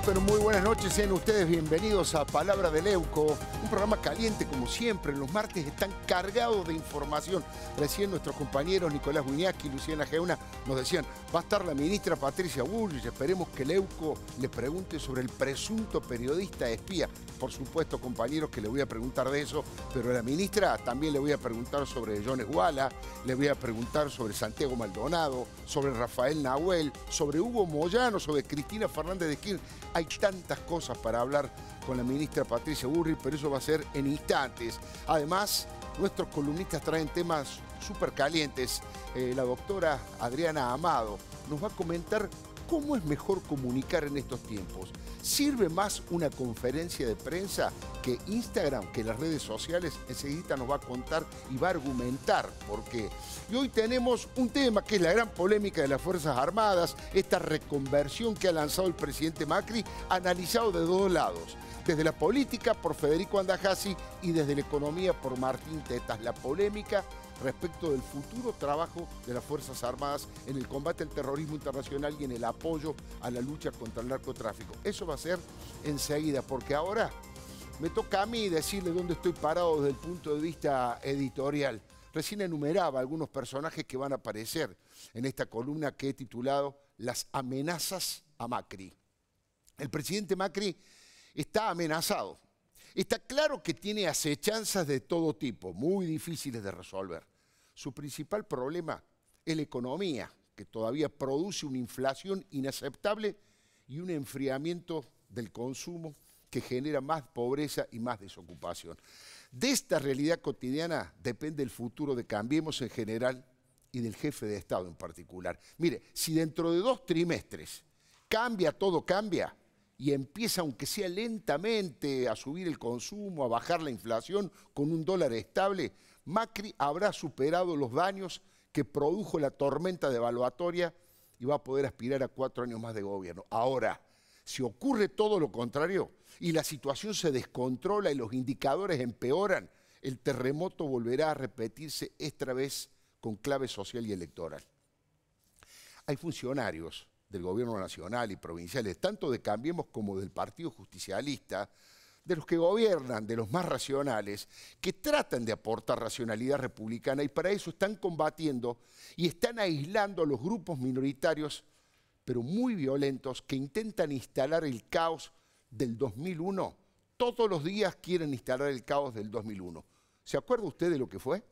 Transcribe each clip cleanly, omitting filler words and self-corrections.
Pero muy buenas noches, sean ustedes bienvenidos a Palabra de Leuco, un programa caliente como siempre. Los martes están cargados de información. Recién nuestros compañeros Nicolás Guiñaki y Luciana Geuna nos decían, va a estar la ministra Patricia Bullrich, esperemos que Leuco le pregunte sobre el presunto periodista espía. Por supuesto, compañeros, que le voy a preguntar de eso, pero a la ministra también le voy a preguntar sobre Jones Walla, le voy a preguntar sobre Santiago Maldonado, sobre Rafael Nahuel, sobre Hugo Moyano, sobre Cristina Fernández de Kirchner. Hay tantas cosas para hablar con la ministra Patricia Bullrich, pero eso va a ser en instantes. Además, nuestros columnistas traen temas súper calientes. La doctora Adriana Amado nos va a comentar cómo es mejor comunicar en estos tiempos. ¿Sirve más una conferencia de prensa que Instagram, que las redes sociales? Enseguida nos va a contar y va a argumentar por qué. Y hoy tenemos un tema que es la gran polémica de las Fuerzas Armadas, esta reconversión que ha lanzado el presidente Macri, analizado de dos lados. Desde la política por Federico Andajasi y desde la economía por Martín Tetas. La polémica respecto del futuro trabajo de las Fuerzas Armadas en el combate al terrorismo internacional y en el apoyo a la lucha contra el narcotráfico. Eso va a ser enseguida, porque ahora me toca a mí decirle dónde estoy parado desde el punto de vista editorial. Recién enumeraba algunos personajes que van a aparecer en esta columna que he titulado Las amenazas a Macri. El presidente Macri está amenazado. Está claro que tiene acechanzas de todo tipo, muy difíciles de resolver. Su principal problema es la economía, que todavía produce una inflación inaceptable y un enfriamiento del consumo que genera más pobreza y más desocupación. De esta realidad cotidiana depende el futuro de Cambiemos en general y del jefe de Estado en particular. Mire, si dentro de 2 trimestres todo cambia, y empieza, aunque sea lentamente, a subir el consumo, a bajar la inflación con un dólar estable, Macri habrá superado los daños que produjo la tormenta devaluatoria y va a poder aspirar a 4 años más de gobierno. Ahora, si ocurre todo lo contrario y la situación se descontrola y los indicadores empeoran, el terremoto volverá a repetirse esta vez con clave social y electoral. Hay funcionarios del gobierno nacional y provinciales, tanto de Cambiemos como del Partido Justicialista, de los que gobiernan, de los más racionales, que tratan de aportar racionalidad republicana y para eso están combatiendo y están aislando a los grupos minoritarios, pero muy violentos, que intentan instalar el caos del 2001. Todos los días quieren instalar el caos del 2001. ¿Se acuerda usted de lo que fue?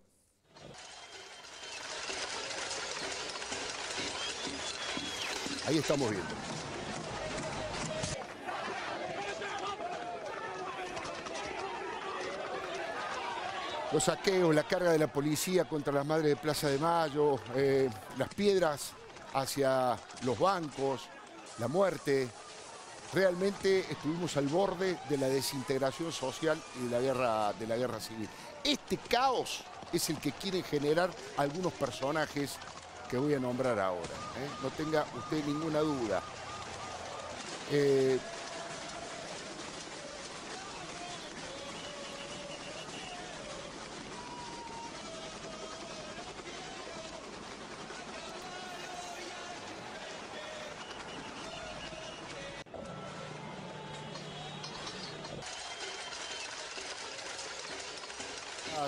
Ahí estamos viendo. Los saqueos, la carga de la policía contra las madres de Plaza de Mayo, las piedras hacia los bancos, la muerte. Realmente estuvimos al borde de la desintegración social y de la guerra civil. Este caos es el que quieren generar algunos personajes que voy a nombrar ahora, no tenga usted ninguna duda.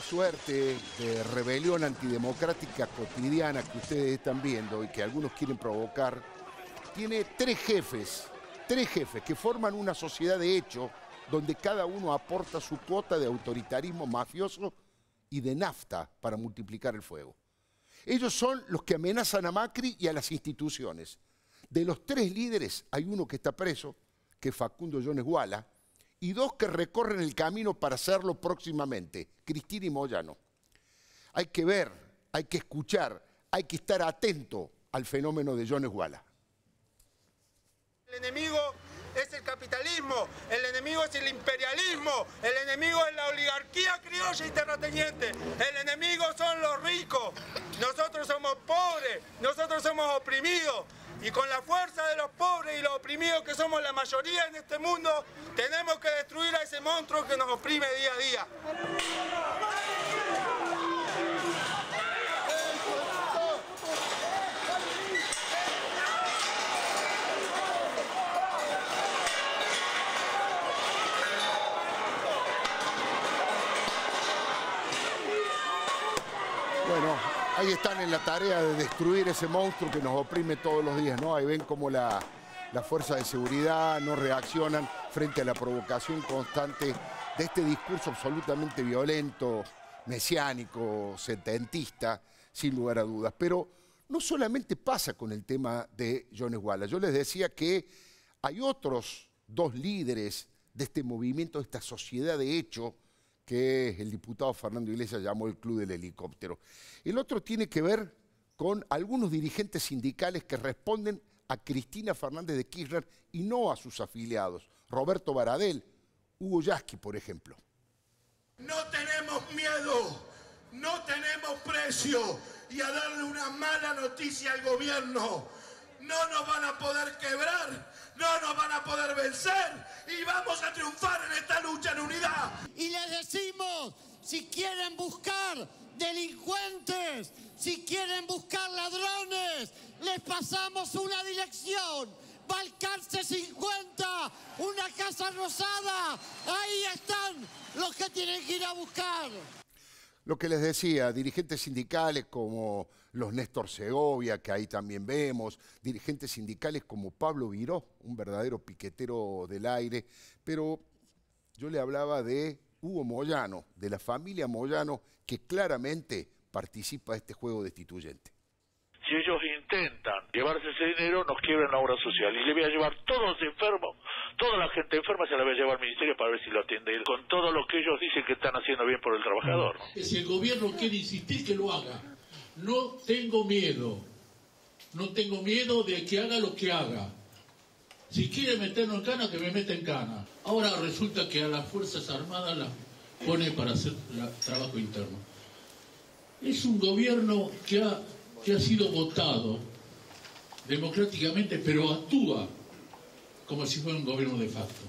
Suerte de rebelión antidemocrática cotidiana que ustedes están viendo y que algunos quieren provocar, tiene tres jefes que forman una sociedad de hecho donde cada uno aporta su cuota de autoritarismo mafioso y de nafta para multiplicar el fuego. Ellos son los que amenazan a Macri y a las instituciones. De los 3 líderes hay uno que está preso, que es Facundo Jones Walla, y 2 que recorren el camino para hacerlo próximamente, Cristina y Moyano. Hay que ver, hay que escuchar, hay que estar atento al fenómeno de Jones Walla. El enemigo es el capitalismo, el enemigo es el imperialismo, el enemigo es la oligarquía criolla y terrateniente, el enemigo son los ricos, nosotros somos pobres, nosotros somos oprimidos. Y con la fuerza de los pobres y los oprimidos que somos la mayoría en este mundo, tenemos que destruir a ese monstruo que nos oprime día a día. están en la tarea de destruir ese monstruo que nos oprime todos los días, ¿no? Ahí ven cómo la fuerza de seguridad no reaccionan frente a la provocación constante de este discurso absolutamente violento, mesiánico, setentista, sin lugar a dudas. Pero no solamente pasa con el tema de Jones Wallace. Yo les decía que hay otros dos líderes de este movimiento, de esta sociedad de hecho, que el diputado Fernando Iglesias llamó el Club del Helicóptero. El otro tiene que ver con algunos dirigentes sindicales que responden a Cristina Fernández de Kirchner y no a sus afiliados. Roberto Baradel, Hugo Yasky, por ejemplo. No tenemos miedo, no tenemos precio y a darle una mala noticia al gobierno. No nos van a poder quebrar, no nos van a poder vencer y vamos a triunfar en esta lucha en unidad. Y les decimos, si quieren buscar delincuentes, si quieren buscar ladrones, les pasamos una dirección. Balcarce 50, una casa rosada, ahí están los que tienen que ir a buscar. Lo que les decía, dirigentes sindicales como los Néstor Segovia, que ahí también vemos, dirigentes sindicales como Pablo Viró, un verdadero piquetero del aire, pero yo le hablaba de Hugo Moyano, de la familia Moyano, que claramente participa de este juego destituyente. Si ellos intentan llevarse ese dinero, nos quiebran la obra social. Y le voy a llevar todos los enfermos, toda la gente enferma se la voy a llevar al ministerio para ver si lo atiende él, con todo lo que ellos dicen que están haciendo bien por el trabajador. Si el gobierno quiere insistir que lo haga, no tengo miedo. No tengo miedo de que haga lo que haga. Si quiere meternos en cana, que me meta en cana. Ahora resulta que a las Fuerzas Armadas las pone para hacer trabajo interno. Es un gobierno que ha sido votado democráticamente, pero actúa como si fuera un gobierno de facto.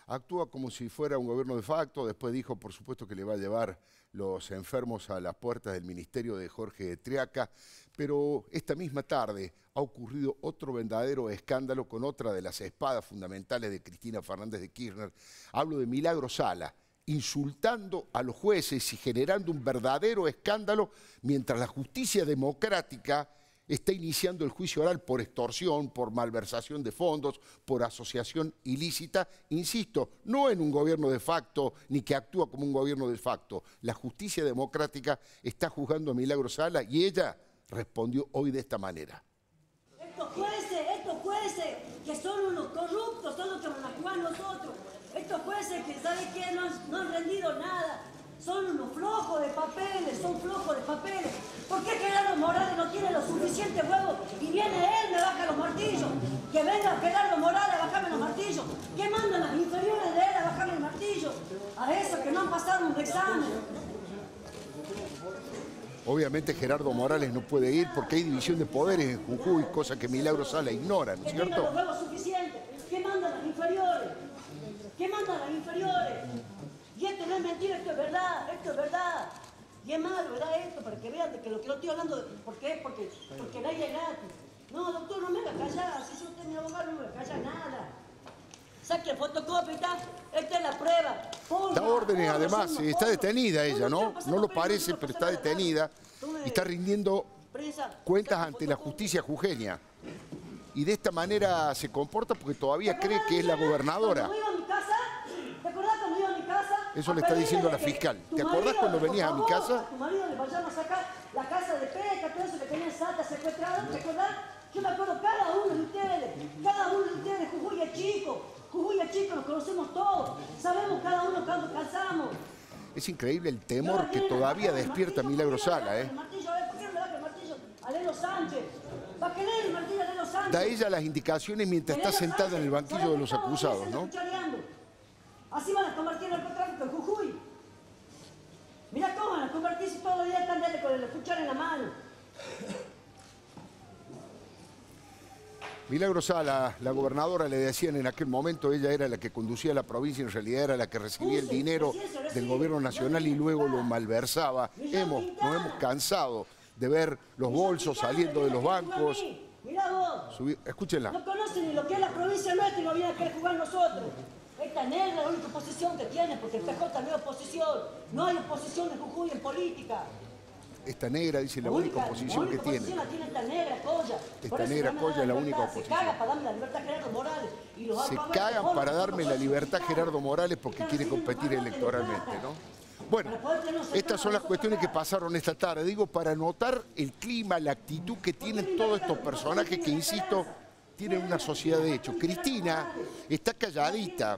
Actúa como si fuera un gobierno de facto. Después dijo, por supuesto, que le va a llevar los enfermos a las puertas del ministerio de Jorge Triaca. Pero esta misma tarde ha ocurrido otro verdadero escándalo con otra de las espadas fundamentales de Cristina Fernández de Kirchner. Hablo de Milagro Sala, insultando a los jueces y generando un verdadero escándalo mientras la justicia democrática está iniciando el juicio oral por extorsión, por malversación de fondos, por asociación ilícita, insisto, no en un gobierno de facto ni que actúa como un gobierno de facto. La justicia democrática está juzgando a Milagro Sala y ella respondió hoy de esta manera. Estos jueces que son unos corruptos, son los que van a jugar nosotros. Estos jueces que, ¿sabe qué? No han rendido nada. Son unos flojos de papeles, son flojos de papeles. ¿Por qué Gerardo Morales no tiene los suficientes huevos y viene él, me baja los martillos? Que venga Gerardo Morales a bajarme los martillos. ¿Qué mandan las inferiores de él a bajarme el martillo? A esos que no han pasado un examen. Obviamente Gerardo Morales no puede ir porque hay división de poderes en Jujuy, cosa que Milagro Sala ignora, ¿no es cierto? Que tengan los huevos suficientes. ¿Qué mandan las inferiores? ¿Qué mandan las inferiores? Y esto no es mentira, esto es verdad, esto es verdad. Y es malo, ¿verdad? Esto, para que vean de que lo que no estoy hablando, ¿por qué? Porque nadie es gratis. No, doctor, no me haga callar, si yo usted es mi abogado, no me haga callar nada. Saque fotocopia, esta es la prueba. Da órdenes, además, está detenida ella, ¿no? No lo parece, pero está detenida y está rindiendo cuentas ante la justicia jujeña. Y de esta manera se comporta porque todavía cree que es la gobernadora. ¿Te acordás cuando iba a mi casa? Eso le está diciendo la fiscal. ¿Te acordás cuando venías a mi casa? A tu marido le vayan a sacar la casa de pesca, todo eso que tenía Sata secuestrado, ¿te acordás? Yo me acuerdo cada uno de ustedes, Jujuy es chico, nos conocemos todos, sabemos cada uno cuándo calzamos. Es increíble el temor que todavía despierta Milagro Sala, ¿eh? ¿Por qué no le baja el martillo a Lelo Sánchez? ¿Para qué le el martillo a Lelo Sánchez? Da ella las indicaciones mientras está sentada en el banquillo de los acusados, ¿no? Así van a convertir el narcotráfico en Jujuy. Mirá cómo van a convertir si todos los días están con el cuchara en la mano. Milagro Sala, la gobernadora, le decían en aquel momento, ella era la que conducía la provincia, en realidad era la que recibía el dinero del gobierno nacional y luego lo malversaba. Nos hemos cansado de ver los bolsos saliendo de los bancos. Mirá vos. Escúchenla. No conocen ni lo que es la provincia nuestra y no vienen a querer jugar nosotros. Esta negra es la única oposición que tiene, porque el PJ no es oposición. No hay oposición en Jujuy en política. Esta negra, dice, la única oposición que tiene. Esta negra colla. Esta negra colla es la única oposición. Se cagan para darme la libertad a Gerardo Morales. Se cagan para darme la libertad a Gerardo Morales porque quiere competir electoralmente, ¿no? Bueno, estas son las cuestiones que pasaron esta tarde. Digo, para notar el clima, la actitud que tienen todos estos personajes que, insisto, tienen una sociedad de hecho. Cristina está calladita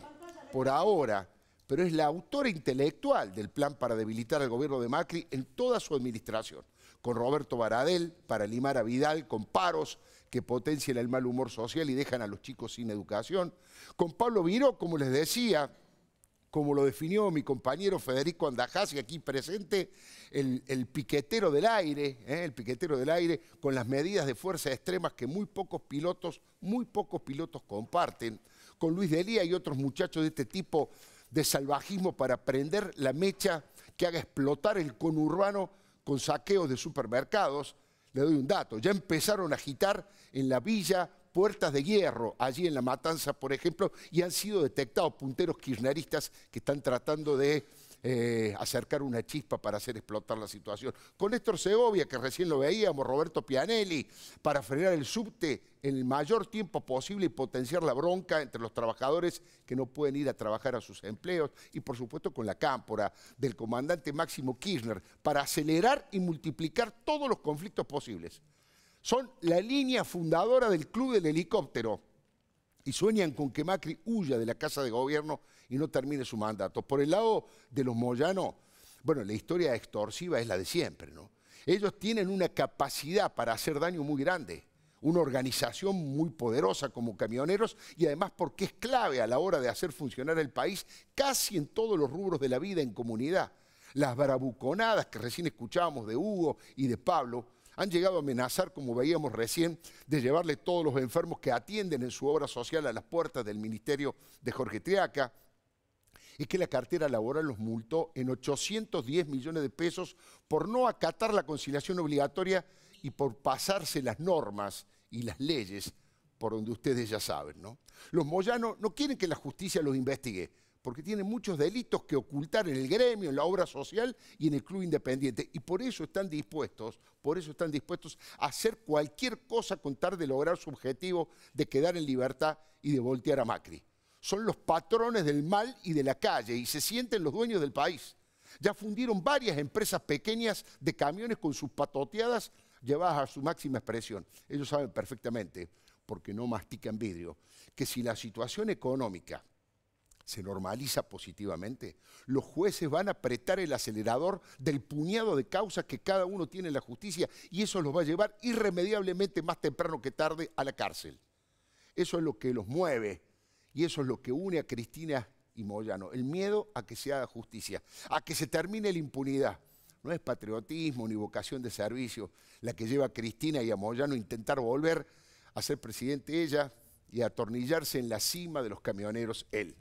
por ahora, pero es la autora intelectual del plan para debilitar al gobierno de Macri en toda su administración, con Roberto Baradel para limar a Vidal con paros que potencian el mal humor social y dejan a los chicos sin educación, con Pablo Viró, como les decía, como lo definió mi compañero Federico Andajasi, aquí presente, el piquetero del aire, con las medidas de fuerza extremas que muy pocos pilotos comparten, con Luis Delía y otros muchachos de este tipo de salvajismo para prender la mecha que haga explotar el conurbano con saqueos de supermercados. Le doy un dato, ya empezaron a agitar en la villa Puertas de Hierro, allí en La Matanza, por ejemplo, y han sido detectados punteros kirchneristas que están tratando de acercar una chispa para hacer explotar la situación. Con Néstor Segovia, que recién lo veíamos, Roberto Pianelli, para frenar el subte en el mayor tiempo posible y potenciar la bronca entre los trabajadores que no pueden ir a trabajar a sus empleos, y por supuesto con la cámpora del comandante Máximo Kirchner, para acelerar y multiplicar todos los conflictos posibles. Son la línea fundadora del Club del Helicóptero y sueñan con que Macri huya de la Casa de Gobierno y no termine su mandato. Por el lado de los Moyano, bueno, la historia extorsiva es la de siempre, ¿no? Ellos tienen una capacidad para hacer daño muy grande, una organización muy poderosa como camioneros y además porque es clave a la hora de hacer funcionar el país casi en todos los rubros de la vida en comunidad. Las bravuconadas que recién escuchábamos de Hugo y de Pablo han llegado a amenazar, como veíamos recién, de llevarle todos los enfermos que atienden en su obra social a las puertas del ministerio de Jorge Triaca. Es que la cartera laboral los multó en 810 millones de pesos por no acatar la conciliación obligatoria y por pasarse las normas y las leyes por donde ustedes ya saben, ¿no? Los Moyano no quieren que la justicia los investigue, porque tienen muchos delitos que ocultar en el gremio, en la obra social y en el club independiente. Y por eso están dispuestos a hacer cualquier cosa con tal de lograr su objetivo de quedar en libertad y de voltear a Macri. Son los patrones del mal y de la calle y se sienten los dueños del país. Ya fundieron varias empresas pequeñas de camiones con sus patoteadas llevadas a su máxima expresión. Ellos saben perfectamente, porque no mastican vidrio, que si la situación económica se normaliza positivamente, los jueces van a apretar el acelerador del puñado de causas que cada uno tiene en la justicia y eso los va a llevar irremediablemente más temprano que tarde a la cárcel. Eso es lo que los mueve y eso es lo que une a Cristina y Moyano, el miedo a que se haga justicia, a que se termine la impunidad. No es patriotismo ni vocación de servicio la que lleva a Cristina y a Moyano a intentar volver a ser presidente ella y a atornillarse en la cima de los camioneros él.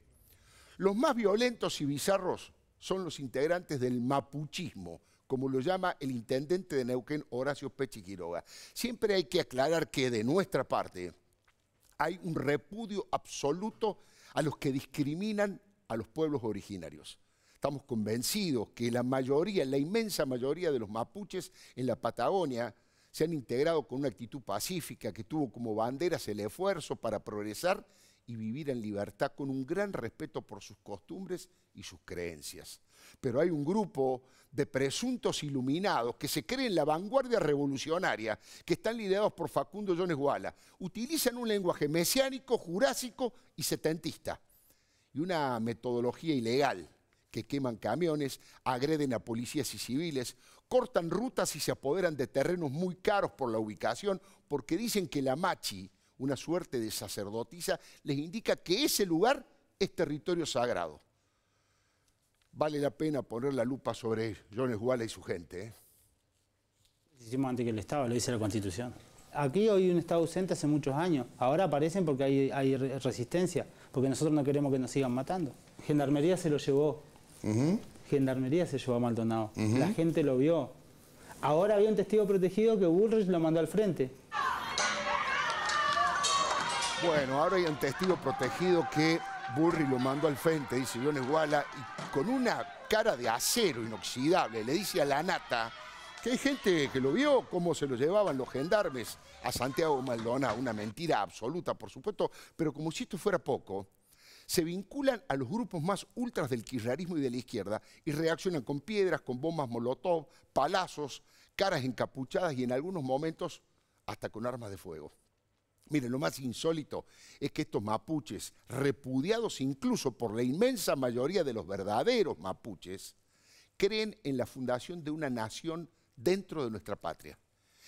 Los más violentos y bizarros son los integrantes del mapuchismo, como lo llama el intendente de Neuquén, Horacio Pechi Quiroga. Siempre hay que aclarar que de nuestra parte hay un repudio absoluto a los que discriminan a los pueblos originarios. Estamos convencidos que la inmensa mayoría de los mapuches en la Patagonia se han integrado con una actitud pacífica que tuvo como banderas el esfuerzo para progresar y vivir en libertad con un gran respeto por sus costumbres y sus creencias. Pero hay un grupo de presuntos iluminados que se creen la vanguardia revolucionaria, que están liderados por Facundo Jones Guala. Utilizan un lenguaje mesiánico, jurásico y setentista, y una metodología ilegal, que queman camiones, agreden a policías y civiles, cortan rutas y se apoderan de terrenos muy caros por la ubicación, porque dicen que la machi, una suerte de sacerdotisa, les indica que ese lugar es territorio sagrado. Vale la pena poner la lupa sobre Jones Guala y su gente, ¿eh? Hicimos antes que el Estado, lo dice la Constitución. Aquí hoy un Estado ausente hace muchos años. Ahora aparecen porque hay resistencia, porque nosotros no queremos que nos sigan matando. Gendarmería se lo llevó. Gendarmería se llevó a Maldonado. La gente lo vio. Ahora había un testigo protegido que Bullrich lo mandó al frente. Bueno, ahora hay un testigo protegido que Bullrich lo mandó al frente, dice Jones Guala, y con una cara de acero inoxidable le dice a la nata Que hay gente que lo vio, cómo se lo llevaban los gendarmes a Santiago Maldonado, una mentira absoluta, por supuesto, pero como si esto fuera poco, se vinculan a los grupos más ultras del kirchnerismo y de la izquierda y reaccionan con piedras, con bombas molotov, palazos, caras encapuchadas y en algunos momentos hasta con armas de fuego. Miren, lo más insólito es que estos mapuches, repudiados incluso por la inmensa mayoría de los verdaderos mapuches, creen en la fundación de una nación dentro de nuestra patria.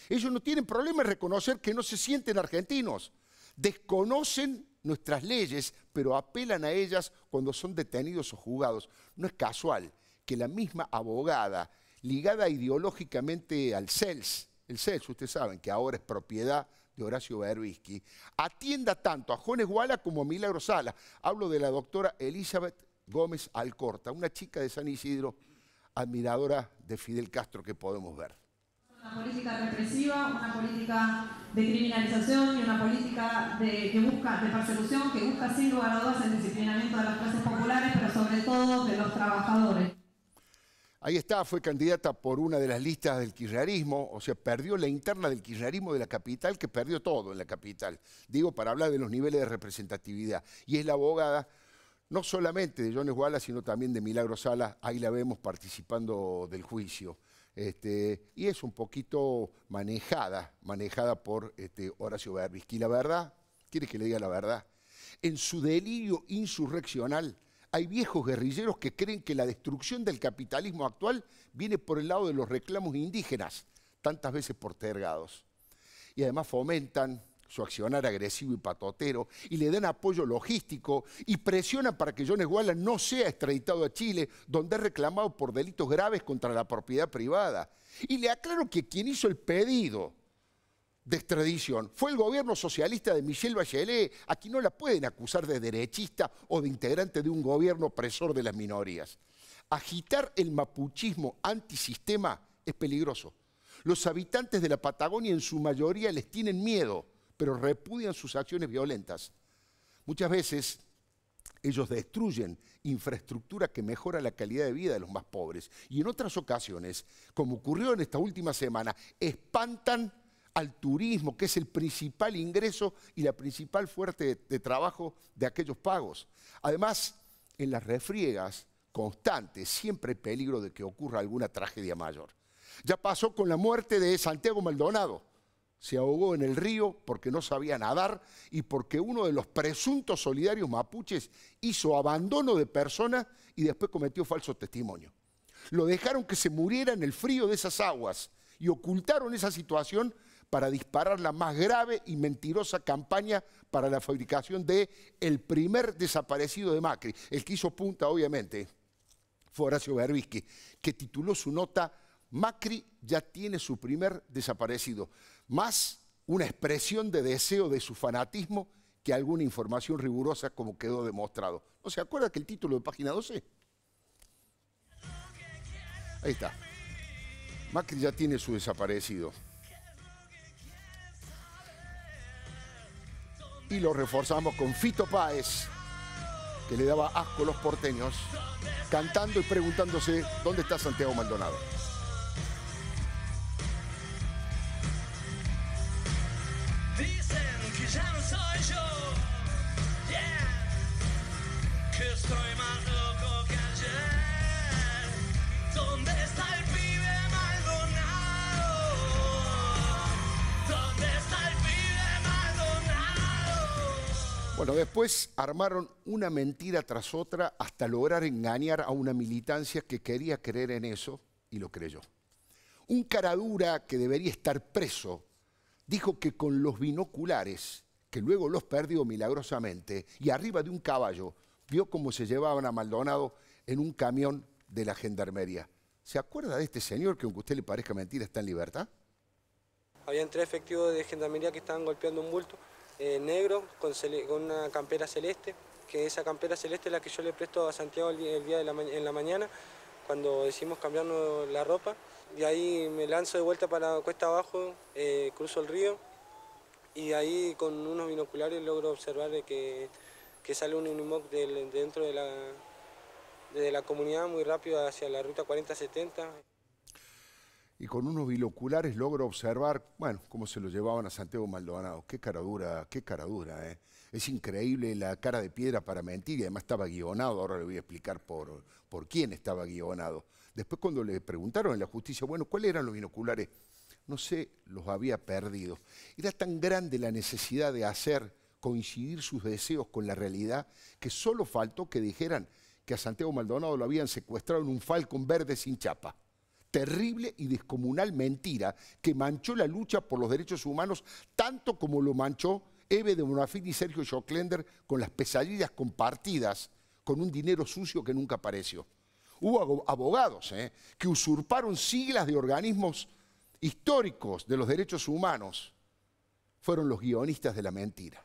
Ellos no tienen problema en reconocer que no se sienten argentinos, desconocen nuestras leyes, pero apelan a ellas cuando son detenidos o juzgados. No es casual que la misma abogada, ligada ideológicamente al CELS, el CELS, ustedes saben que ahora es propiedad de Horacio Berbisky, atienda tanto a Jones Guala como a Milagro Sala. Hablo de la doctora Elizabeth Gómez Alcorta, una chica de San Isidro, admiradora de Fidel Castro que podemos ver. Una política represiva, una política de criminalización y una política que busca de persecución, que busca sin lugar a dudas el disciplinamiento de las clases populares, pero sobre todo de los trabajadores. Ahí está, fue candidata por una de las listas del kirchnerismo, o sea, perdió la interna del kirchnerismo de la capital, que perdió todo en la capital. Digo, para hablar de los niveles de representatividad. Y es la abogada no solamente de Jones Guala, sino también de Milagro Sala. Ahí la vemos participando del juicio. Y es un poquito manejada por Horacio Berbisky. La verdad, ¿quiere que le diga la verdad? En su delirio insurreccional, hay viejos guerrilleros que creen que la destrucción del capitalismo actual viene por el lado de los reclamos indígenas, tantas veces postergados. Y además fomentan su accionar agresivo y patotero, y le dan apoyo logístico y presionan para que Jones Guala no sea extraditado a Chile, donde es reclamado por delitos graves contra la propiedad privada. Y le aclaro que quien hizo el pedido de extradición fue el gobierno socialista de Michelle Bachelet, a quien no la pueden acusar de derechista o de integrante de un gobierno opresor de las minorías. Agitar el mapuchismo antisistema es peligroso. Los habitantes de la Patagonia en su mayoría les tienen miedo, pero repudian sus acciones violentas. Muchas veces ellos destruyen infraestructura que mejora la calidad de vida de los más pobres. Y en otras ocasiones, como ocurrió en esta última semana, espantan al turismo, que es el principal ingreso y la principal fuente de trabajo de aquellos pagos. Además, en las refriegas constantes siempre hay peligro de que ocurra alguna tragedia mayor. Ya pasó con la muerte de Santiago Maldonado. Se ahogó en el río porque no sabía nadar y porque uno de los presuntos solidarios mapuches hizo abandono de persona y después cometió falso testimonio. Lo dejaron que se muriera en el frío de esas aguas y ocultaron esa situación para disparar la más grave y mentirosa campaña para la fabricación de el primer desaparecido de Macri. El que hizo punta, obviamente, fue Horacio Berbisky, que tituló su nota "Macri ya tiene su primer desaparecido", más una expresión de deseo de su fanatismo que alguna información rigurosa, como quedó demostrado. ¿No se acuerda que el título de página 12? Ahí está. Macri ya tiene su desaparecido. Y lo reforzamos con Fito Páez, que le daba asco a los porteños, cantando y preguntándose dónde está Santiago Maldonado. Dicen que ya no soy yo, que estoy más loco que ayer. ¿Dónde está el pibe Maldonado? ¿Dónde está el pibe Maldonado? Bueno, después armaron una mentira tras otra hasta lograr engañar a una militancia que quería creer en eso y lo creyó. Un caradura que debería estar preso dijo que con los binoculares, que luego los perdió milagrosamente, y arriba de un caballo, vio cómo se llevaban a Maldonado en un camión de la gendarmería. ¿Se acuerda de este señor que, aunque a usted le parezca mentira, está en libertad? Habían 3 efectivos de gendarmería que estaban golpeando un bulto negro con una campera celeste, que esa campera celeste es la que yo le presto a Santiago el día en la mañana, cuando decimos cambiarnos la ropa. Y ahí me lanzo de vuelta para cuesta abajo, cruzo el río y ahí con unos binoculares logro observar que sale un Unimog dentro de la comunidad muy rápido hacia la ruta 4070. y con unos binoculares logro observar, bueno, cómo se lo llevaban a Santiago Maldonado. Qué cara dura, ¿eh? Es increíble la cara de piedra para mentir, y además estaba guionado. Ahora le voy a explicar por quién estaba guionado. Después, cuando le preguntaron en la justicia, bueno, ¿cuáles eran los binoculares? No sé, los había perdido. Era tan grande la necesidad de hacer coincidir sus deseos con la realidad que solo faltó que dijeran que a Santiago Maldonado lo habían secuestrado en un Falcon verde sin chapa. Terrible y descomunal mentira que manchó la lucha por los derechos humanos tanto como lo manchó Eve de Bonafini y Sergio Joclender con las pesadillas compartidas con un dinero sucio que nunca apareció. Hubo abogados que usurparon siglas de organismos históricos de los derechos humanos. Fueron los guionistas de la mentira.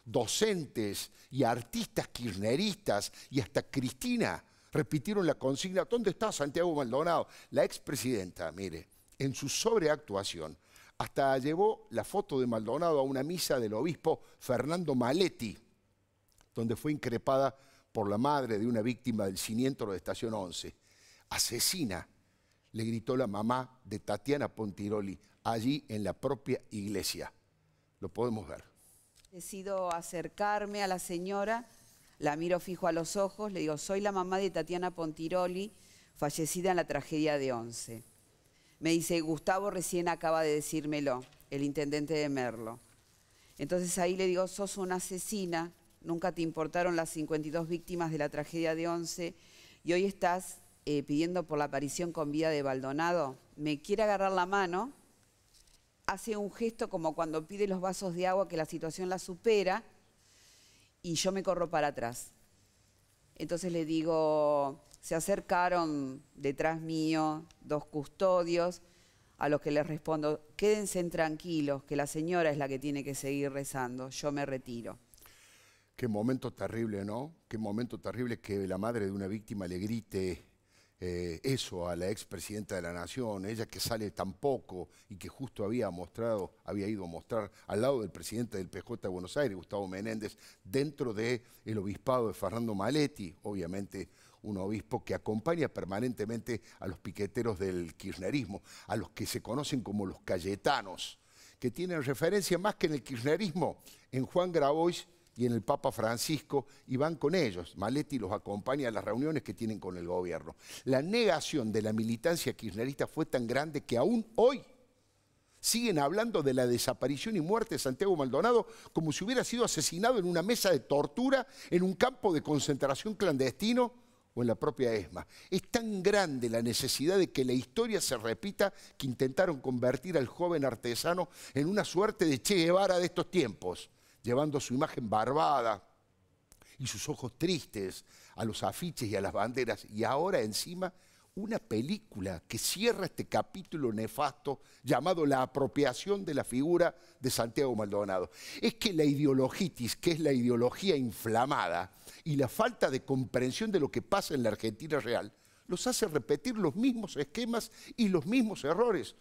Docentes y artistas kirchneristas y hasta Cristina repitieron la consigna: ¿dónde está Santiago Maldonado? La expresidenta, mire, en su sobreactuación, hasta llevó la foto de Maldonado a una misa del obispo Fernando Maletti, donde fue increpada por la madre de una víctima del siniestro de Estación 11. Asesina, le gritó la mamá de Tatiana Pontiroli, allí en la propia iglesia. Lo podemos ver. Decido acercarme a la señora, la miro fijo a los ojos, le digo: soy la mamá de Tatiana Pontiroli, fallecida en la tragedia de 11. Me dice: Gustavo recién acaba de decírmelo, el intendente de Merlo. Entonces ahí le digo: sos una asesina, nunca te importaron las 52 víctimas de la tragedia de 11 y hoy estás pidiendo por la aparición con vida de Maldonado. Me quiere agarrar la mano, hace un gesto como cuando pide los vasos de agua que la situación la supera, y yo me corro para atrás. Entonces le digo, se acercaron detrás mío 2 custodios, a los que les respondo: quédense tranquilos, que la señora es la que tiene que seguir rezando, yo me retiro. Qué momento terrible, ¿no? Qué momento terrible que la madre de una víctima le grite eso a la expresidenta de la Nación, ella que sale tan poco y que justo había ido a mostrar al lado del presidente del PJ de Buenos Aires, Gustavo Menéndez, dentro del obispado de Fernando Maletti, obviamente un obispo que acompaña permanentemente a los piqueteros del kirchnerismo, a los que se conocen como los cayetanos, que tienen referencia más que en el kirchnerismo en Juan Grabois y en el Papa Francisco, y van con ellos. Maletti los acompaña a las reuniones que tienen con el gobierno. La negación de la militancia kirchnerista fue tan grande que aún hoy siguen hablando de la desaparición y muerte de Santiago Maldonado como si hubiera sido asesinado en una mesa de tortura, en un campo de concentración clandestino o en la propia ESMA. Es tan grande la necesidad de que la historia se repita que intentaron convertir al joven artesano en una suerte de Che Guevara de estos tiempos, llevando su imagen barbada y sus ojos tristes a los afiches y a las banderas. Y ahora encima una película que cierra este capítulo nefasto llamado La apropiación de la figura de Santiago Maldonado. Es que la ideologitis, que es la ideología inflamada, y la falta de comprensión de lo que pasa en la Argentina real, los hace repetir los mismos esquemas y los mismos errores.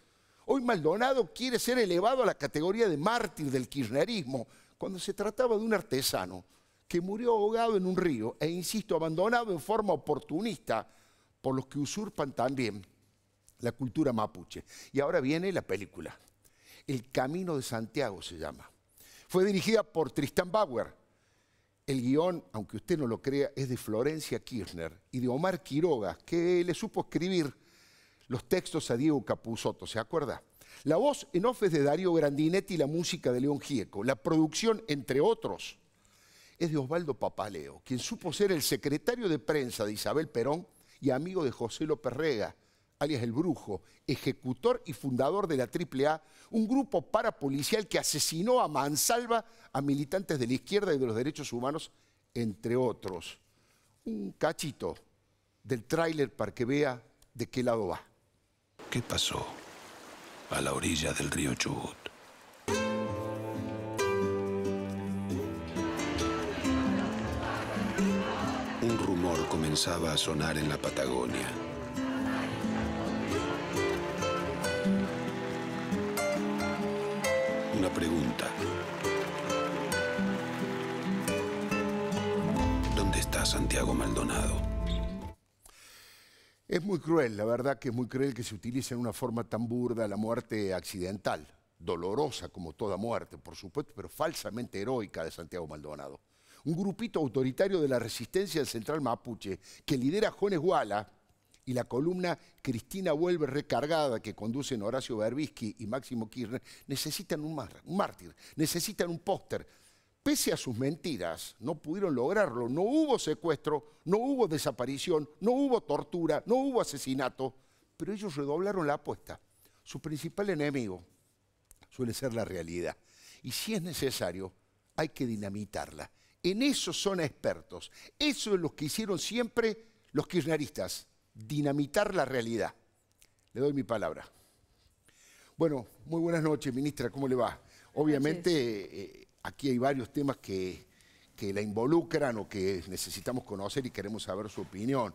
Hoy Maldonado quiere ser elevado a la categoría de mártir del kirchnerismo, cuando se trataba de un artesano que murió ahogado en un río e, insisto, abandonado en forma oportunista por los que usurpan también la cultura mapuche. Y ahora viene la película. El Camino de Santiago se llama. Fue dirigida por Tristán Bauer. El guión, aunque usted no lo crea, es de Florencia Kirchner y de Omar Quiroga, que le supo escribir los textos a Diego Capusotto, ¿se acuerda? La voz en off es de Darío Grandinetti y la música de León Gieco. La producción, entre otros, es de Osvaldo Papaleo, quien supo ser el secretario de prensa de Isabel Perón y amigo de José López Rega, alias El Brujo, ejecutor y fundador de la AAA, un grupo parapolicial que asesinó a mansalva a militantes de la izquierda y de los derechos humanos, entre otros. Un cachito del tráiler para que vea de qué lado va. ¿Qué pasó a la orilla del río Chubut? Un rumor comenzaba a sonar en la Patagonia. Una pregunta. ¿Dónde está Santiago Maldonado? Es muy cruel, la verdad que es muy cruel que se utilice en una forma tan burda la muerte accidental, dolorosa como toda muerte, por supuesto, pero falsamente heroica de Santiago Maldonado. Un grupito autoritario de la resistencia del Central Mapuche que lidera Jones Guala y la columna Cristina Vuelve recargada que conducen Horacio Berbisky y Máximo Kirchner necesitan un mártir, necesitan un póster. Pese a sus mentiras, no pudieron lograrlo. No hubo secuestro, no hubo desaparición, no hubo tortura, no hubo asesinato, pero ellos redoblaron la apuesta. Su principal enemigo suele ser la realidad. Y si es necesario, hay que dinamitarla. En eso son expertos. Eso es lo que hicieron siempre los kirchneristas, dinamitar la realidad. Le doy mi palabra. Bueno, muy buenas noches, ministra, ¿cómo le va? Obviamente, aquí hay varios temas que la involucran o que necesitamos conocer y queremos saber su opinión.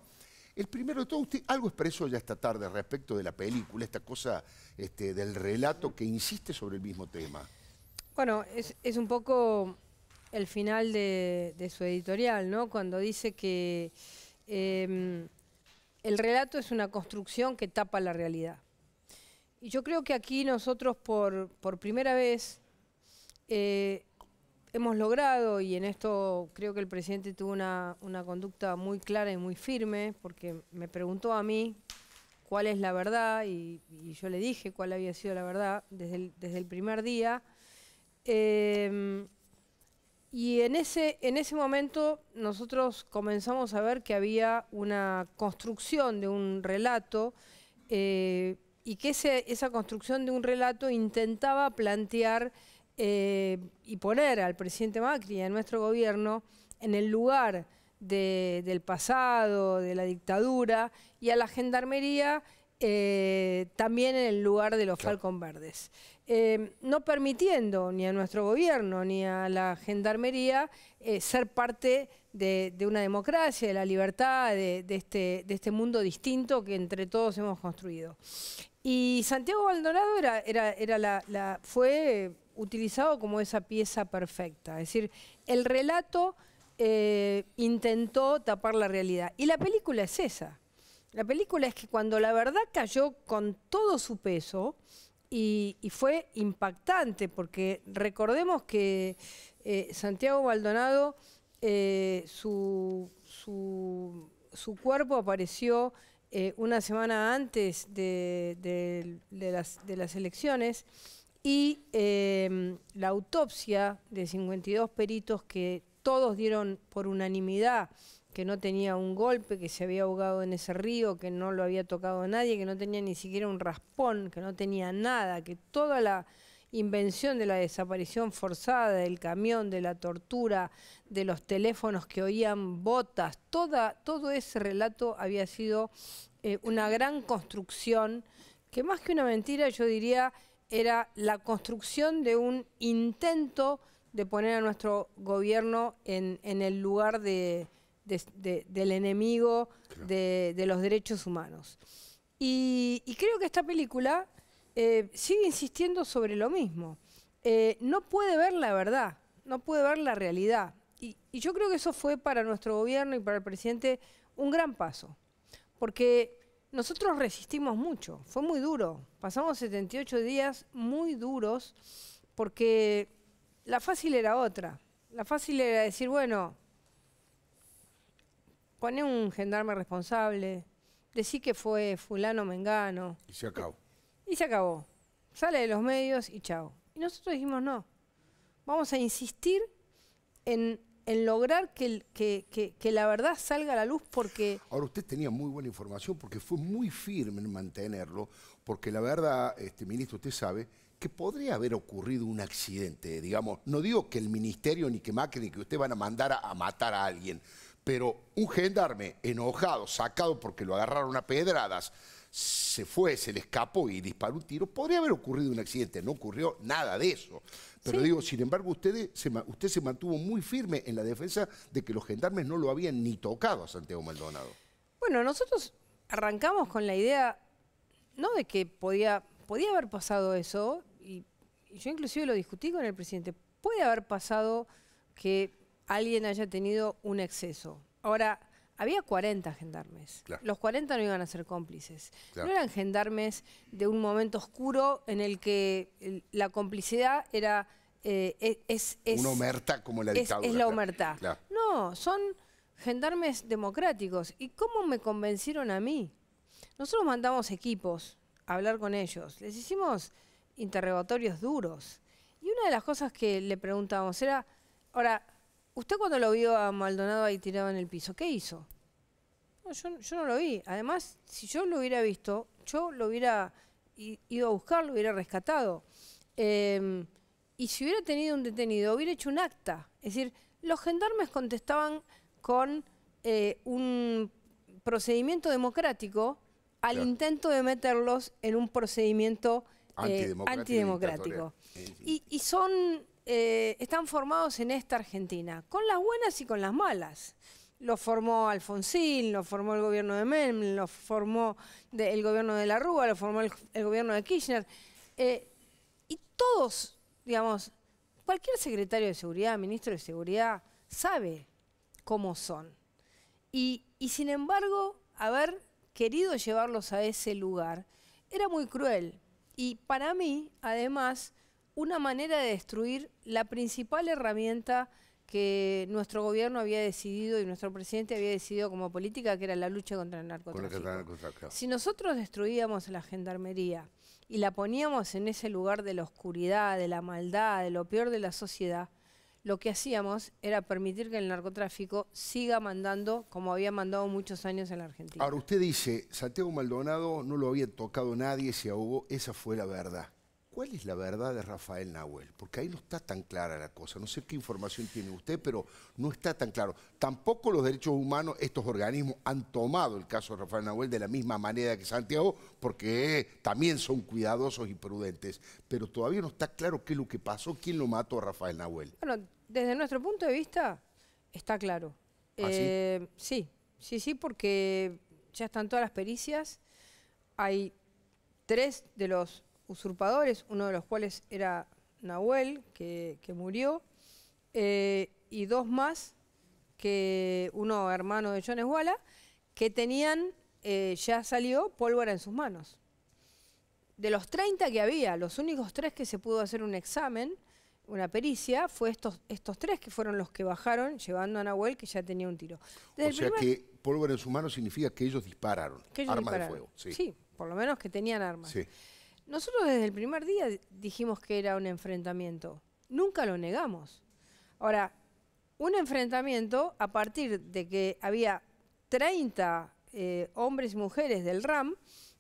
El primero de todo, usted algo expresó ya esta tarde respecto de la película, esta cosa del relato que insiste sobre el mismo tema. Bueno, es un poco el final de su editorial, ¿no? Cuando dice que el relato es una construcción que tapa la realidad. Y yo creo que aquí nosotros por primera vez hemos logrado, y en esto creo que el presidente tuvo una conducta muy clara y muy firme, porque me preguntó a mí cuál es la verdad, y yo le dije cuál había sido la verdad desde el primer día. Y en ese momento nosotros comenzamos a ver que había una construcción de un relato y que esa construcción de un relato intentaba plantear y poner al presidente Macri y a nuestro gobierno en el lugar del pasado, de la dictadura, y a la gendarmería también en el lugar de los Falcon Verdes. No permitiendo ni a nuestro gobierno ni a la gendarmería ser parte de una democracia, de la libertad, de este mundo distinto que entre todos hemos construido. Y Santiago Maldonado fue utilizado como esa pieza perfecta, es decir, el relato intentó tapar la realidad. Y la película es esa. La película es que cuando la verdad cayó con todo su peso, y fue impactante, porque recordemos que Santiago Maldonado, su cuerpo apareció una semana antes de las elecciones, y la autopsia de 52 peritos que todos dieron por unanimidad que no tenía un golpe, que se había ahogado en ese río, que no lo había tocado nadie, que no tenía ni siquiera un raspón, que no tenía nada, que toda la invención de la desaparición forzada, del camión, de la tortura, de los teléfonos que oían botas, todo ese relato había sido una gran construcción, que más que una mentira, yo diría, era la construcción de un intento de poner a nuestro gobierno en el lugar del enemigo de los derechos humanos. Y creo que esta película sigue insistiendo sobre lo mismo. No puede ver la verdad, no puede ver la realidad. Y yo creo que eso fue para nuestro gobierno y para el presidente un gran paso. Porque nosotros resistimos mucho, fue muy duro. Pasamos 78 días muy duros porque la fácil era otra. La fácil era decir, bueno, poné un gendarme responsable, decí que fue fulano mengano. Y se acabó. Y se acabó. Sale de los medios y chao. Y nosotros dijimos no. Vamos a insistir en lograr que la verdad salga a la luz, porque... Ahora, usted tenía muy buena información porque fue muy firme en mantenerlo, porque la verdad, ministro, usted sabe que podría haber ocurrido un accidente, digamos. No digo que el ministerio, ni que Macri, ni que usted van a mandar a matar a alguien, pero un gendarme enojado, sacado porque lo agarraron a pedradas, se fue, se le escapó y disparó un tiro, podría haber ocurrido un accidente, no ocurrió nada de eso. Pero sí, digo, sin embargo, usted se mantuvo muy firme en la defensa de que los gendarmes no lo habían ni tocado a Santiago Maldonado. Bueno, nosotros arrancamos con la idea, no de que podía haber pasado eso, y yo inclusive lo discutí con el presidente, puede haber pasado que alguien haya tenido un exceso. Ahora, había 40 gendarmes. Claro. Los 40 no iban a ser cómplices. Claro. No eran gendarmes de un momento oscuro en el que la complicidad era... una omerta como la dictadura. Es la omertá. Claro. No, son gendarmes democráticos. ¿Y cómo me convencieron a mí? Nosotros mandamos equipos a hablar con ellos. Les hicimos interrogatorios duros. Y una de las cosas que le preguntábamos era, ahora, usted cuando lo vio a Maldonado ahí tirado en el piso, ¿qué hizo? No, yo no lo vi. Además, si yo lo hubiera visto, yo lo hubiera ido a buscar, lo hubiera rescatado. Y si hubiera tenido un detenido, hubiera hecho un acta. Es decir, los gendarmes contestaban con un procedimiento democrático al intento de meterlos en un procedimiento antidemocrático. Y son, están formados en esta Argentina, con las buenas y con las malas. Lo formó Alfonsín, lo formó el gobierno de Menem, lo formó el gobierno de la Rúa, lo formó el gobierno de Kirchner. Y todos, digamos, cualquier secretario de Seguridad, ministro de Seguridad, sabe cómo son. Y sin embargo, haber querido llevarlos a ese lugar era muy cruel. Y para mí, además, una manera de destruir la principal herramienta que nuestro gobierno había decidido y nuestro presidente había decidido como política, que era la lucha contra el narcotráfico. Si nosotros destruíamos la gendarmería y la poníamos en ese lugar de la oscuridad, de la maldad, de lo peor de la sociedad, lo que hacíamos era permitir que el narcotráfico siga mandando como había mandado muchos años en la Argentina. Ahora, usted dice, Santiago Maldonado no lo había tocado nadie, se ahogó, esa fue la verdad. ¿Cuál es la verdad de Rafael Nahuel? Porque ahí no está tan clara la cosa. No sé qué información tiene usted, pero no está tan claro. Tampoco los derechos humanos, estos organismos han tomado el caso de Rafael Nahuel de la misma manera que Santiago, porque también son cuidadosos y prudentes. Pero todavía no está claro qué es lo que pasó, quién lo mató a Rafael Nahuel. Bueno, desde nuestro punto de vista está claro. ¿Ah, sí? Sí, porque ya están todas las pericias. Hay 3 de los usurpadores, uno de los cuales era Nahuel, que murió, y 2 más, que uno hermano de John Esguala, que tenían, ya salió pólvora en sus manos. De los 30 que había, los únicos 3 que se pudo hacer un examen, una pericia, fue estos 3 que fueron los que bajaron llevando a Nahuel, que ya tenía un tiro. O sea que pólvora en sus manos significa que ellos dispararon, armas de fuego. Sí, por lo menos que tenían armas. Sí. Nosotros desde el primer día dijimos que era un enfrentamiento. Nunca lo negamos. Ahora, un enfrentamiento a partir de que había 30 hombres y mujeres del RAM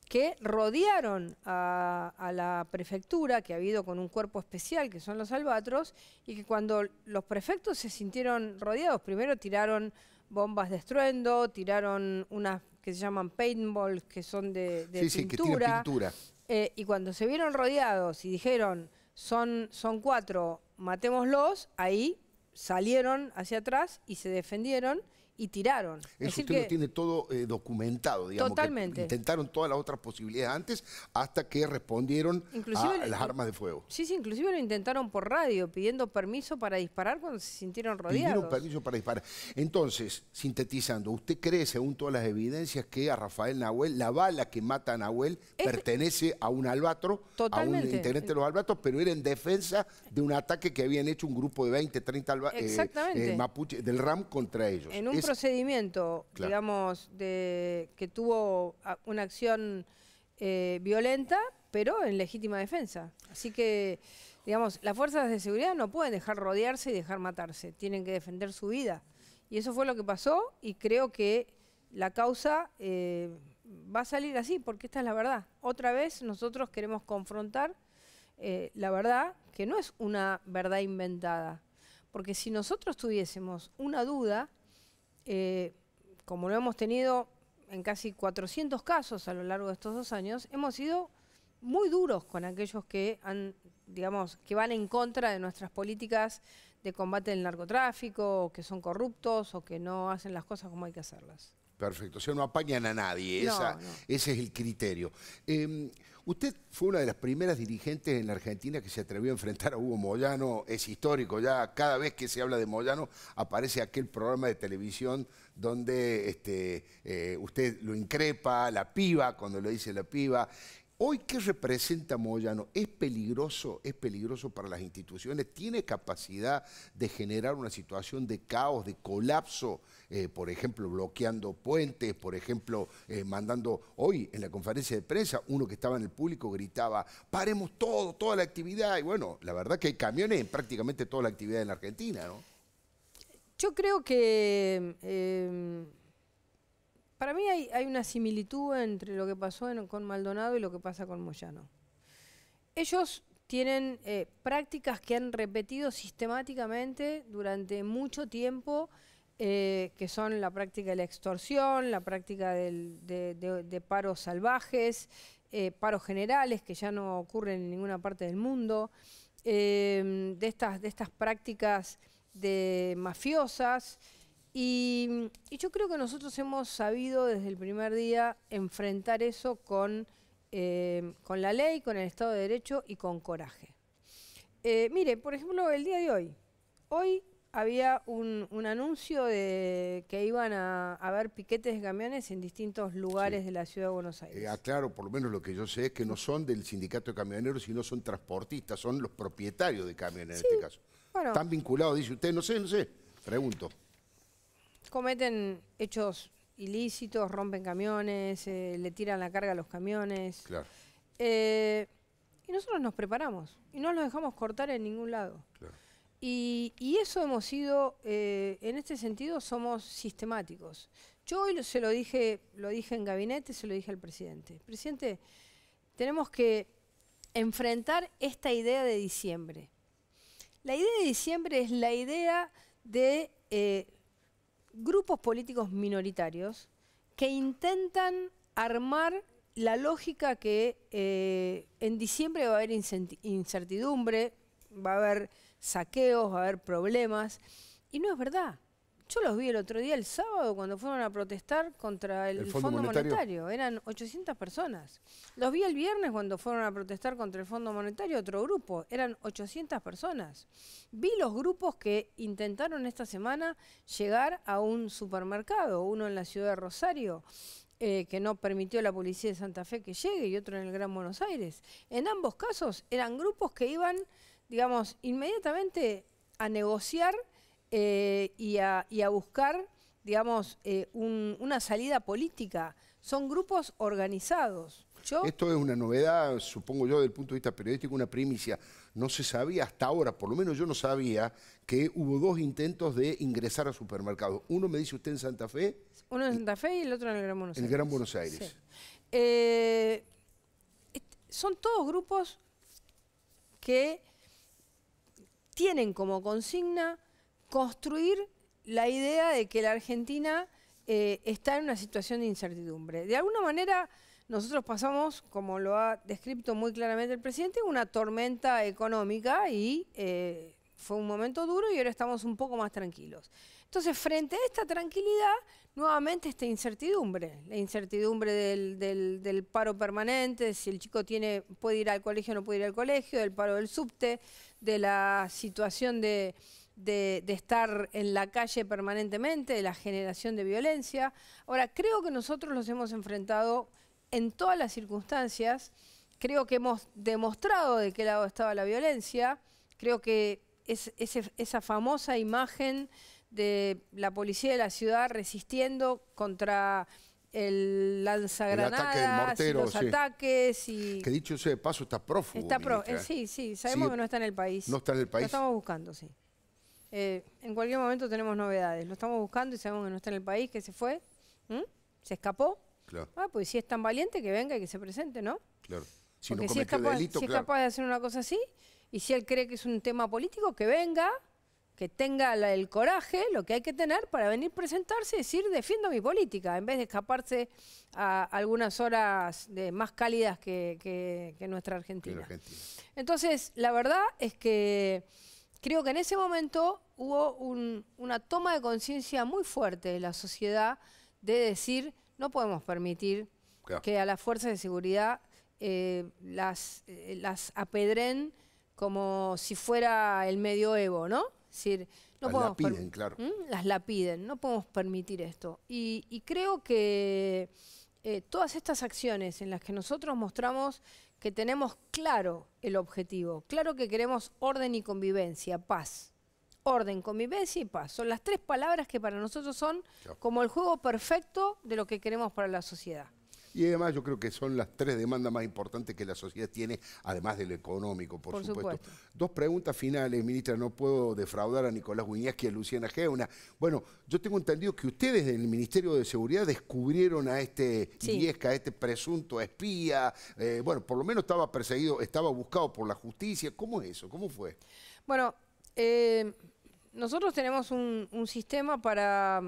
que rodearon a la prefectura, que ha habido con un cuerpo especial, que son los albatros, y que cuando los prefectos se sintieron rodeados, primero tiraron bombas de estruendo, tiraron unas que se llaman paintballs, que son de pintura. Sí, que tienen pintura. Y cuando se vieron rodeados y dijeron, son 4, matémoslos, ahí salieron hacia atrás y se defendieron y tiraron. Eso usted lo tiene todo documentado, digamos. Totalmente. Que intentaron todas las otras posibilidades antes hasta que respondieron a las armas de fuego. Sí, inclusive lo intentaron por radio, pidiendo permiso para disparar cuando se sintieron rodeados. Pidieron permiso para disparar. Entonces, sintetizando, ¿usted cree, según todas las evidencias, que a Rafael Nahuel, la bala que mata a Nahuel pertenece a un albatro, Totalmente. a un integrante de los albatros, pero era en defensa de un ataque que habían hecho un grupo de 20, 30 mapuches del RAM contra ellos? En un procedimiento, claro, digamos, que tuvo una acción violenta, pero en legítima defensa. Así que, digamos, las fuerzas de seguridad no pueden dejar rodearse y dejar matarse, tienen que defender su vida. Y eso fue lo que pasó y creo que la causa va a salir así, porque esta es la verdad. Otra vez nosotros queremos confrontar la verdad, que no es una verdad inventada. Porque si nosotros tuviésemos una duda, como lo hemos tenido en casi 400 casos a lo largo de estos 2 años, hemos sido muy duros con aquellos que digamos, que van en contra de nuestras políticas de combate al narcotráfico, o que son corruptos, o que no hacen las cosas como hay que hacerlas. Perfecto, o sea, no apañan a nadie, No, no. ese es el criterio. Usted fue una de las primeras dirigentes en la Argentina que se atrevió a enfrentar a Hugo Moyano, es histórico, ya cada vez que se habla de Moyano aparece aquel programa de televisión donde usted lo increpa, la piba, cuando le dice la piba. Hoy, ¿qué representa Moyano? ¿Es peligroso para las instituciones? ¿Tiene capacidad de generar una situación de caos, de colapso? Por ejemplo, bloqueando puentes, por ejemplo, mandando... Hoy, en la conferencia de prensa, uno que estaba en el público gritaba, paremos todo, toda la actividad. Y bueno, la verdad que hay camiones en prácticamente toda la actividad en la Argentina, ¿no? Yo creo que... para mí hay una similitud entre lo que pasó con Maldonado y lo que pasa con Moyano. Ellos tienen prácticas que han repetido sistemáticamente durante mucho tiempo, que son la práctica de la extorsión, la práctica de paros salvajes, paros generales que ya no ocurren en ninguna parte del mundo, de estas prácticas de mafiosas. Y yo creo que nosotros hemos sabido desde el primer día enfrentar eso con la ley, con el Estado de Derecho y con coraje. Mire, por ejemplo, el día de hoy. Hoy había un anuncio de que iban a haber piquetes de camiones en distintos lugares de la ciudad de Buenos Aires. Claro, por lo menos lo que yo sé es que no son del sindicato de camioneros, sino son transportistas, son los propietarios de camiones en este caso. Bueno, ¿Están vinculados, dice usted? No sé, pregunto. Cometen hechos ilícitos, rompen camiones, le tiran la carga a los camiones. Claro. Y nosotros nos preparamos y no los dejamos cortar en ningún lado. Claro. Y eso hemos sido, en este sentido, somos sistemáticos. Yo hoy lo dije en gabinete, se lo dije al presidente. Presidente, tenemos que enfrentar esta idea de diciembre. La idea de diciembre es la idea de grupos políticos minoritarios que intentan armar la lógica que en diciembre va a haber incertidumbre, va a haber saqueos, va a haber problemas. Y no es verdad. Yo los vi el otro día, el sábado, cuando fueron a protestar contra el Fondo Monetario. Eran 800 personas. Los vi el viernes cuando fueron a protestar contra el Fondo Monetario, otro grupo. Eran 800 personas. Vi los grupos que intentaron esta semana llegar a un supermercado, uno en la ciudad de Rosario, que no permitió la policía de Santa Fe que llegue, y otro en el Gran Buenos Aires. En ambos casos eran grupos que iban, digamos, inmediatamente a negociar y a buscar, digamos, una salida política. Son grupos organizados. Esto es una novedad, supongo yo, desde el punto de vista periodístico, una primicia. No se sabía hasta ahora, por lo menos yo no sabía, que hubo 2 intentos de ingresar a supermercados. Uno, me dice usted, en Santa Fe. Uno en Santa Fe y el otro en el Gran Buenos Aires. En el Gran Buenos Aires. Sí. Son todos grupos que tienen como consigna construir la idea de que la Argentina está en una situación de incertidumbre. De alguna manera, nosotros pasamos, como lo ha descrito muy claramente el presidente, una tormenta económica y fue un momento duro y ahora estamos un poco más tranquilos. Entonces, frente a esta tranquilidad, nuevamente esta incertidumbre, la incertidumbre del paro permanente, de si el chico puede ir al colegio o no puede ir al colegio, del paro del subte, de la situación de estar en la calle permanentemente, de la generación de violencia. Ahora, creo que nosotros los hemos enfrentado en todas las circunstancias. Creo que hemos demostrado de qué lado estaba la violencia. Creo que esa famosa imagen de la policía de la ciudad resistiendo contra el lanzagranadas, los ataques. Y que dicho sea de paso, está prófugo. Sí, sabemos que no está en el país. No está en el país. Lo estamos buscando, sí. En cualquier momento tenemos novedades. Lo estamos buscando y sabemos que no está en el país, que se fue. Se escapó. Claro. Pues si es tan valiente, que venga y que se presente, ¿no? Claro. Porque si es capaz de hacer una cosa así, y si él cree que es un tema político, que venga, que tenga el coraje, lo que hay que tener para venir a presentarse y decir, defiendo mi política, en vez de escaparse a algunas horas más cálidas que nuestra Argentina. Entonces, la verdad es que creo que en ese momento hubo una toma de conciencia muy fuerte de la sociedad de decir, no podemos permitir que a las fuerzas de seguridad las apedren como si fuera el medioevo, ¿no? Es decir, no las podemos lapiden, claro. las lapiden, no podemos permitir esto. Y creo que todas estas acciones en las que nosotros mostramos que tenemos claro el objetivo, claro que queremos orden y convivencia, paz. Orden, convivencia y paz. Son las 3 palabras que para nosotros son como el juego perfecto de lo que queremos para la sociedad. Y además yo creo que son las 3 demandas más importantes que la sociedad tiene, además de lo económico, por supuesto. 2 preguntas finales, ministra. No puedo defraudar a Nicolás Wiñaski y a Luciana Geuna. Bueno, yo tengo entendido que ustedes del Ministerio de Seguridad descubrieron a este Illesca, a este presunto espía. Bueno, por lo menos estaba perseguido, estaba buscado por la justicia. ¿Cómo es eso? ¿Cómo fue? Bueno, nosotros tenemos un sistema para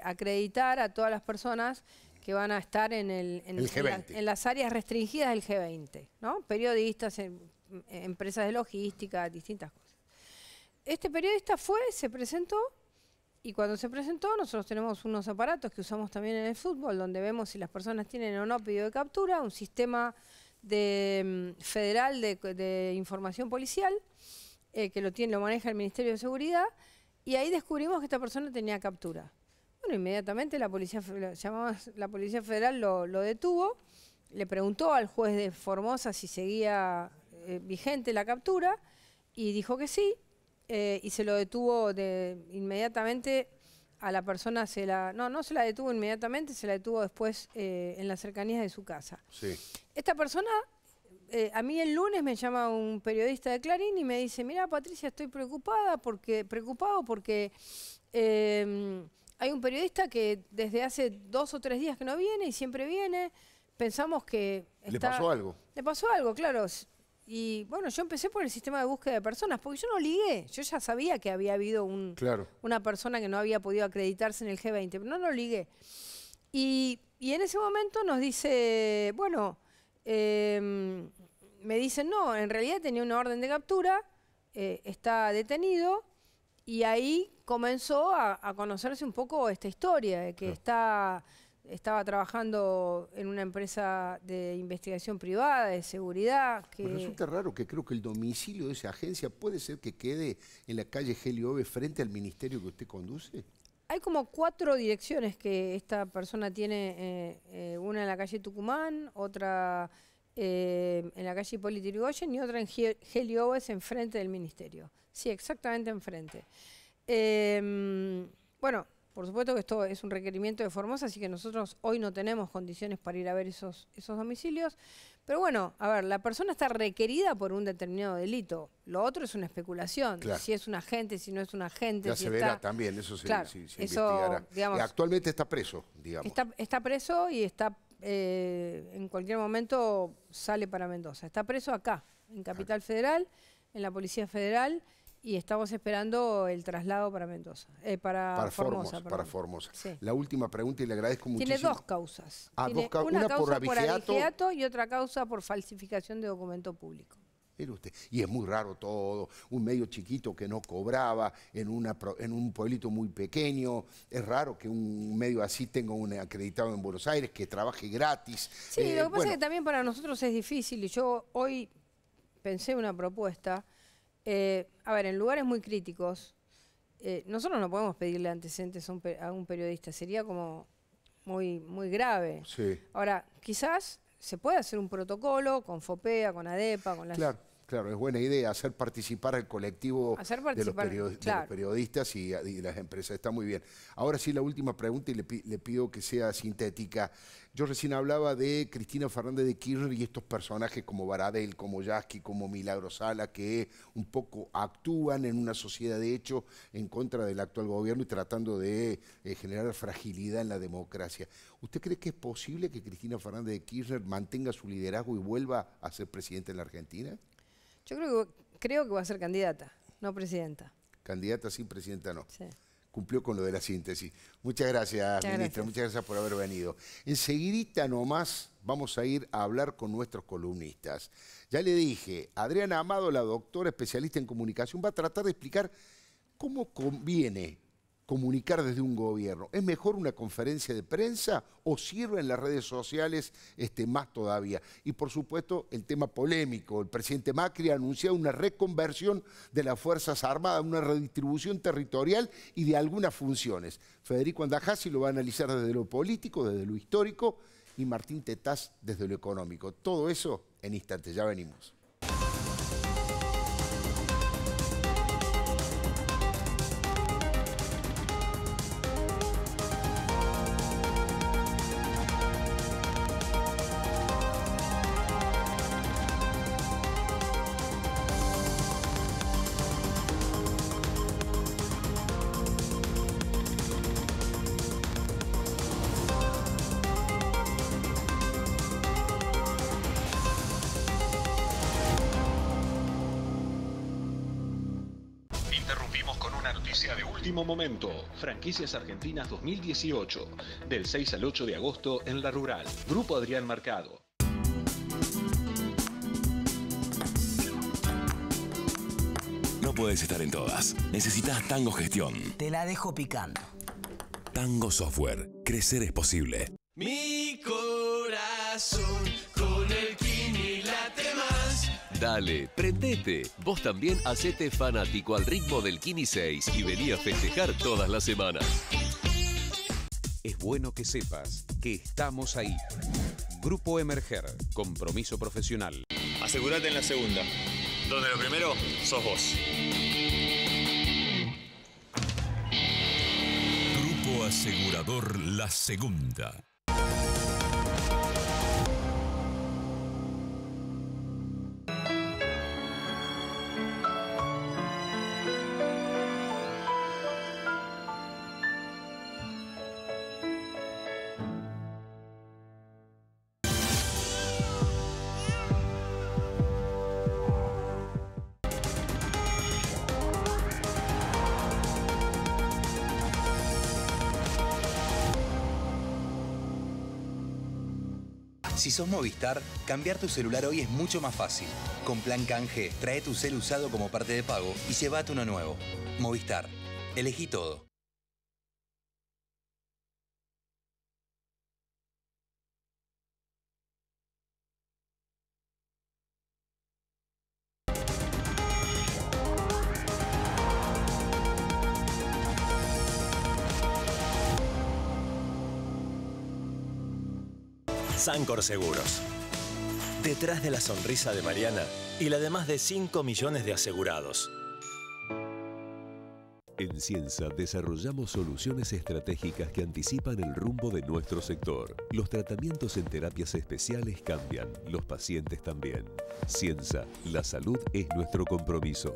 acreditar a todas las personas que van a estar en las áreas restringidas del G20, ¿no? Periodistas, empresas de logística, distintas cosas. Este periodista se presentó, y cuando se presentó nosotros tenemos unos aparatos que usamos también en el fútbol, donde vemos si las personas tienen o no pedido de captura, un sistema federal de información policial, que lo maneja el Ministerio de Seguridad, y ahí descubrimos que esta persona tenía captura. Bueno, inmediatamente la Policía Federal lo detuvo, le preguntó al juez de Formosa si seguía vigente la captura y dijo que sí, y se lo detuvo inmediatamente a la persona, no se la detuvo inmediatamente, se la detuvo después en las cercanías de su casa. Sí. Esta persona, a mí el lunes me llama un periodista de Clarín y me dice, mira Patricia, estoy preocupado porque hay un periodista que desde hace 2 o 3 días que no viene y siempre viene. Pensamos que ¿Le pasó algo? Le pasó algo, claro. Y bueno, yo empecé por el sistema de búsqueda de personas, porque yo no ligué. Yo ya sabía que había habido una persona que no había podido acreditarse en el G20, pero no lo ligué. Y en ese momento nos dice, bueno, me dicen, no, en realidad tenía una orden de captura, está detenido. Y ahí comenzó a conocerse un poco esta historia, de que estaba trabajando en una empresa de investigación privada, de seguridad. Me resulta raro que creo que el domicilio de esa agencia puede ser que quede en la calle Helio Oves frente al ministerio que usted conduce. Hay como 4 direcciones que esta persona tiene, una en la calle Tucumán, otra en la calle Hipólito Yrigoyen y otra en Helio Oves, enfrente del ministerio. Sí, exactamente enfrente. Bueno, por supuesto que esto es un requerimiento de Formosa, así que nosotros hoy no tenemos condiciones para ir a ver esos domicilios. Pero bueno, a ver, la persona está requerida por un determinado delito. Lo otro es una especulación. Claro. Si es un agente, si no es un agente. Ya si se verá también, eso se investigará. Digamos, actualmente está preso, digamos. Está preso y está en cualquier momento sale para Mendoza. Está preso acá, en Capital Federal, en la Policía Federal, y estamos esperando el traslado para Mendoza, para Formosa. Para Formosa. Sí. La última pregunta, y le agradezco muchísimo. Tiene 2 causas. Una causa por abigeato y otra causa por falsificación de documento público. Mire usted, y es muy raro todo, un medio chiquito que no cobraba en un pueblito muy pequeño. Es raro que un medio así tenga un acreditado en Buenos Aires, que trabaje gratis. Sí, lo que pasa es que también para nosotros es difícil, y yo hoy pensé una propuesta. A ver, en lugares muy críticos, nosotros no podemos pedirle antecedentes a un periodista, sería como muy grave. Sí. Ahora, quizás se puede hacer un protocolo con FOPEA, con ADEPA, con las... Claro, es buena idea hacer participar al colectivo de los periodistas y las empresas. Está muy bien. Ahora sí, la última pregunta, y le pido que sea sintética. Yo recién hablaba de Cristina Fernández de Kirchner y estos personajes como Baradel, como Yasky, como Milagro Sala, que un poco actúan en una sociedad de hecho en contra del actual gobierno y tratando de generar fragilidad en la democracia. ¿Usted cree que es posible que Cristina Fernández de Kirchner mantenga su liderazgo y vuelva a ser presidenta en la Argentina? Yo creo que va a ser candidata, no presidenta. Candidata sí, presidenta no. Sí. Cumplió con lo de la síntesis. Muchas gracias, ministra. Muchas gracias por haber venido. Enseguidita nomás vamos a ir a hablar con nuestros columnistas. Ya le dije, Adriana Amado, la doctora especialista en comunicación, va a tratar de explicar cómo conviene comunicar desde un gobierno? ¿Es mejor una conferencia de prensa o sirven las redes sociales más todavía? Y por supuesto el tema polémico, el presidente Macri ha anunciado una reconversión de las Fuerzas Armadas, una redistribución territorial y de algunas funciones. Federico Andajasi lo va a analizar desde lo político, desde lo histórico, y Martín Tetaz desde lo económico. Todo eso en instantes, ya venimos. Interrumpimos con una noticia de último momento. Franquicias Argentinas 2018, del 6 al 8 de agosto en La Rural. Grupo Adrián Mercado. No puedes estar en todas. Necesitas Tango Gestión. Te la dejo picando. Tango Software. Crecer es posible. Mi corazón con el Kini late más. Dale, prendete. Vos también hacete fanático al ritmo del Kini 6 y vení a festejar todas las semanas. Es bueno que sepas que estamos ahí. Grupo Emerger, compromiso profesional. Asegúrate en la segunda, donde lo primero sos vos. Grupo Asegurador La Segunda. Si sos Movistar, cambiar tu celular hoy es mucho más fácil. Con Plan Canje, trae tu cel usado como parte de pago y llévate uno nuevo. Movistar. Elegí todo. Sancor Seguros. Detrás de la sonrisa de Mariana y la de más de 5 millones de asegurados. En Ciensa desarrollamos soluciones estratégicas que anticipan el rumbo de nuestro sector. Los tratamientos en terapias especiales cambian, los pacientes también. Ciensa, la salud es nuestro compromiso.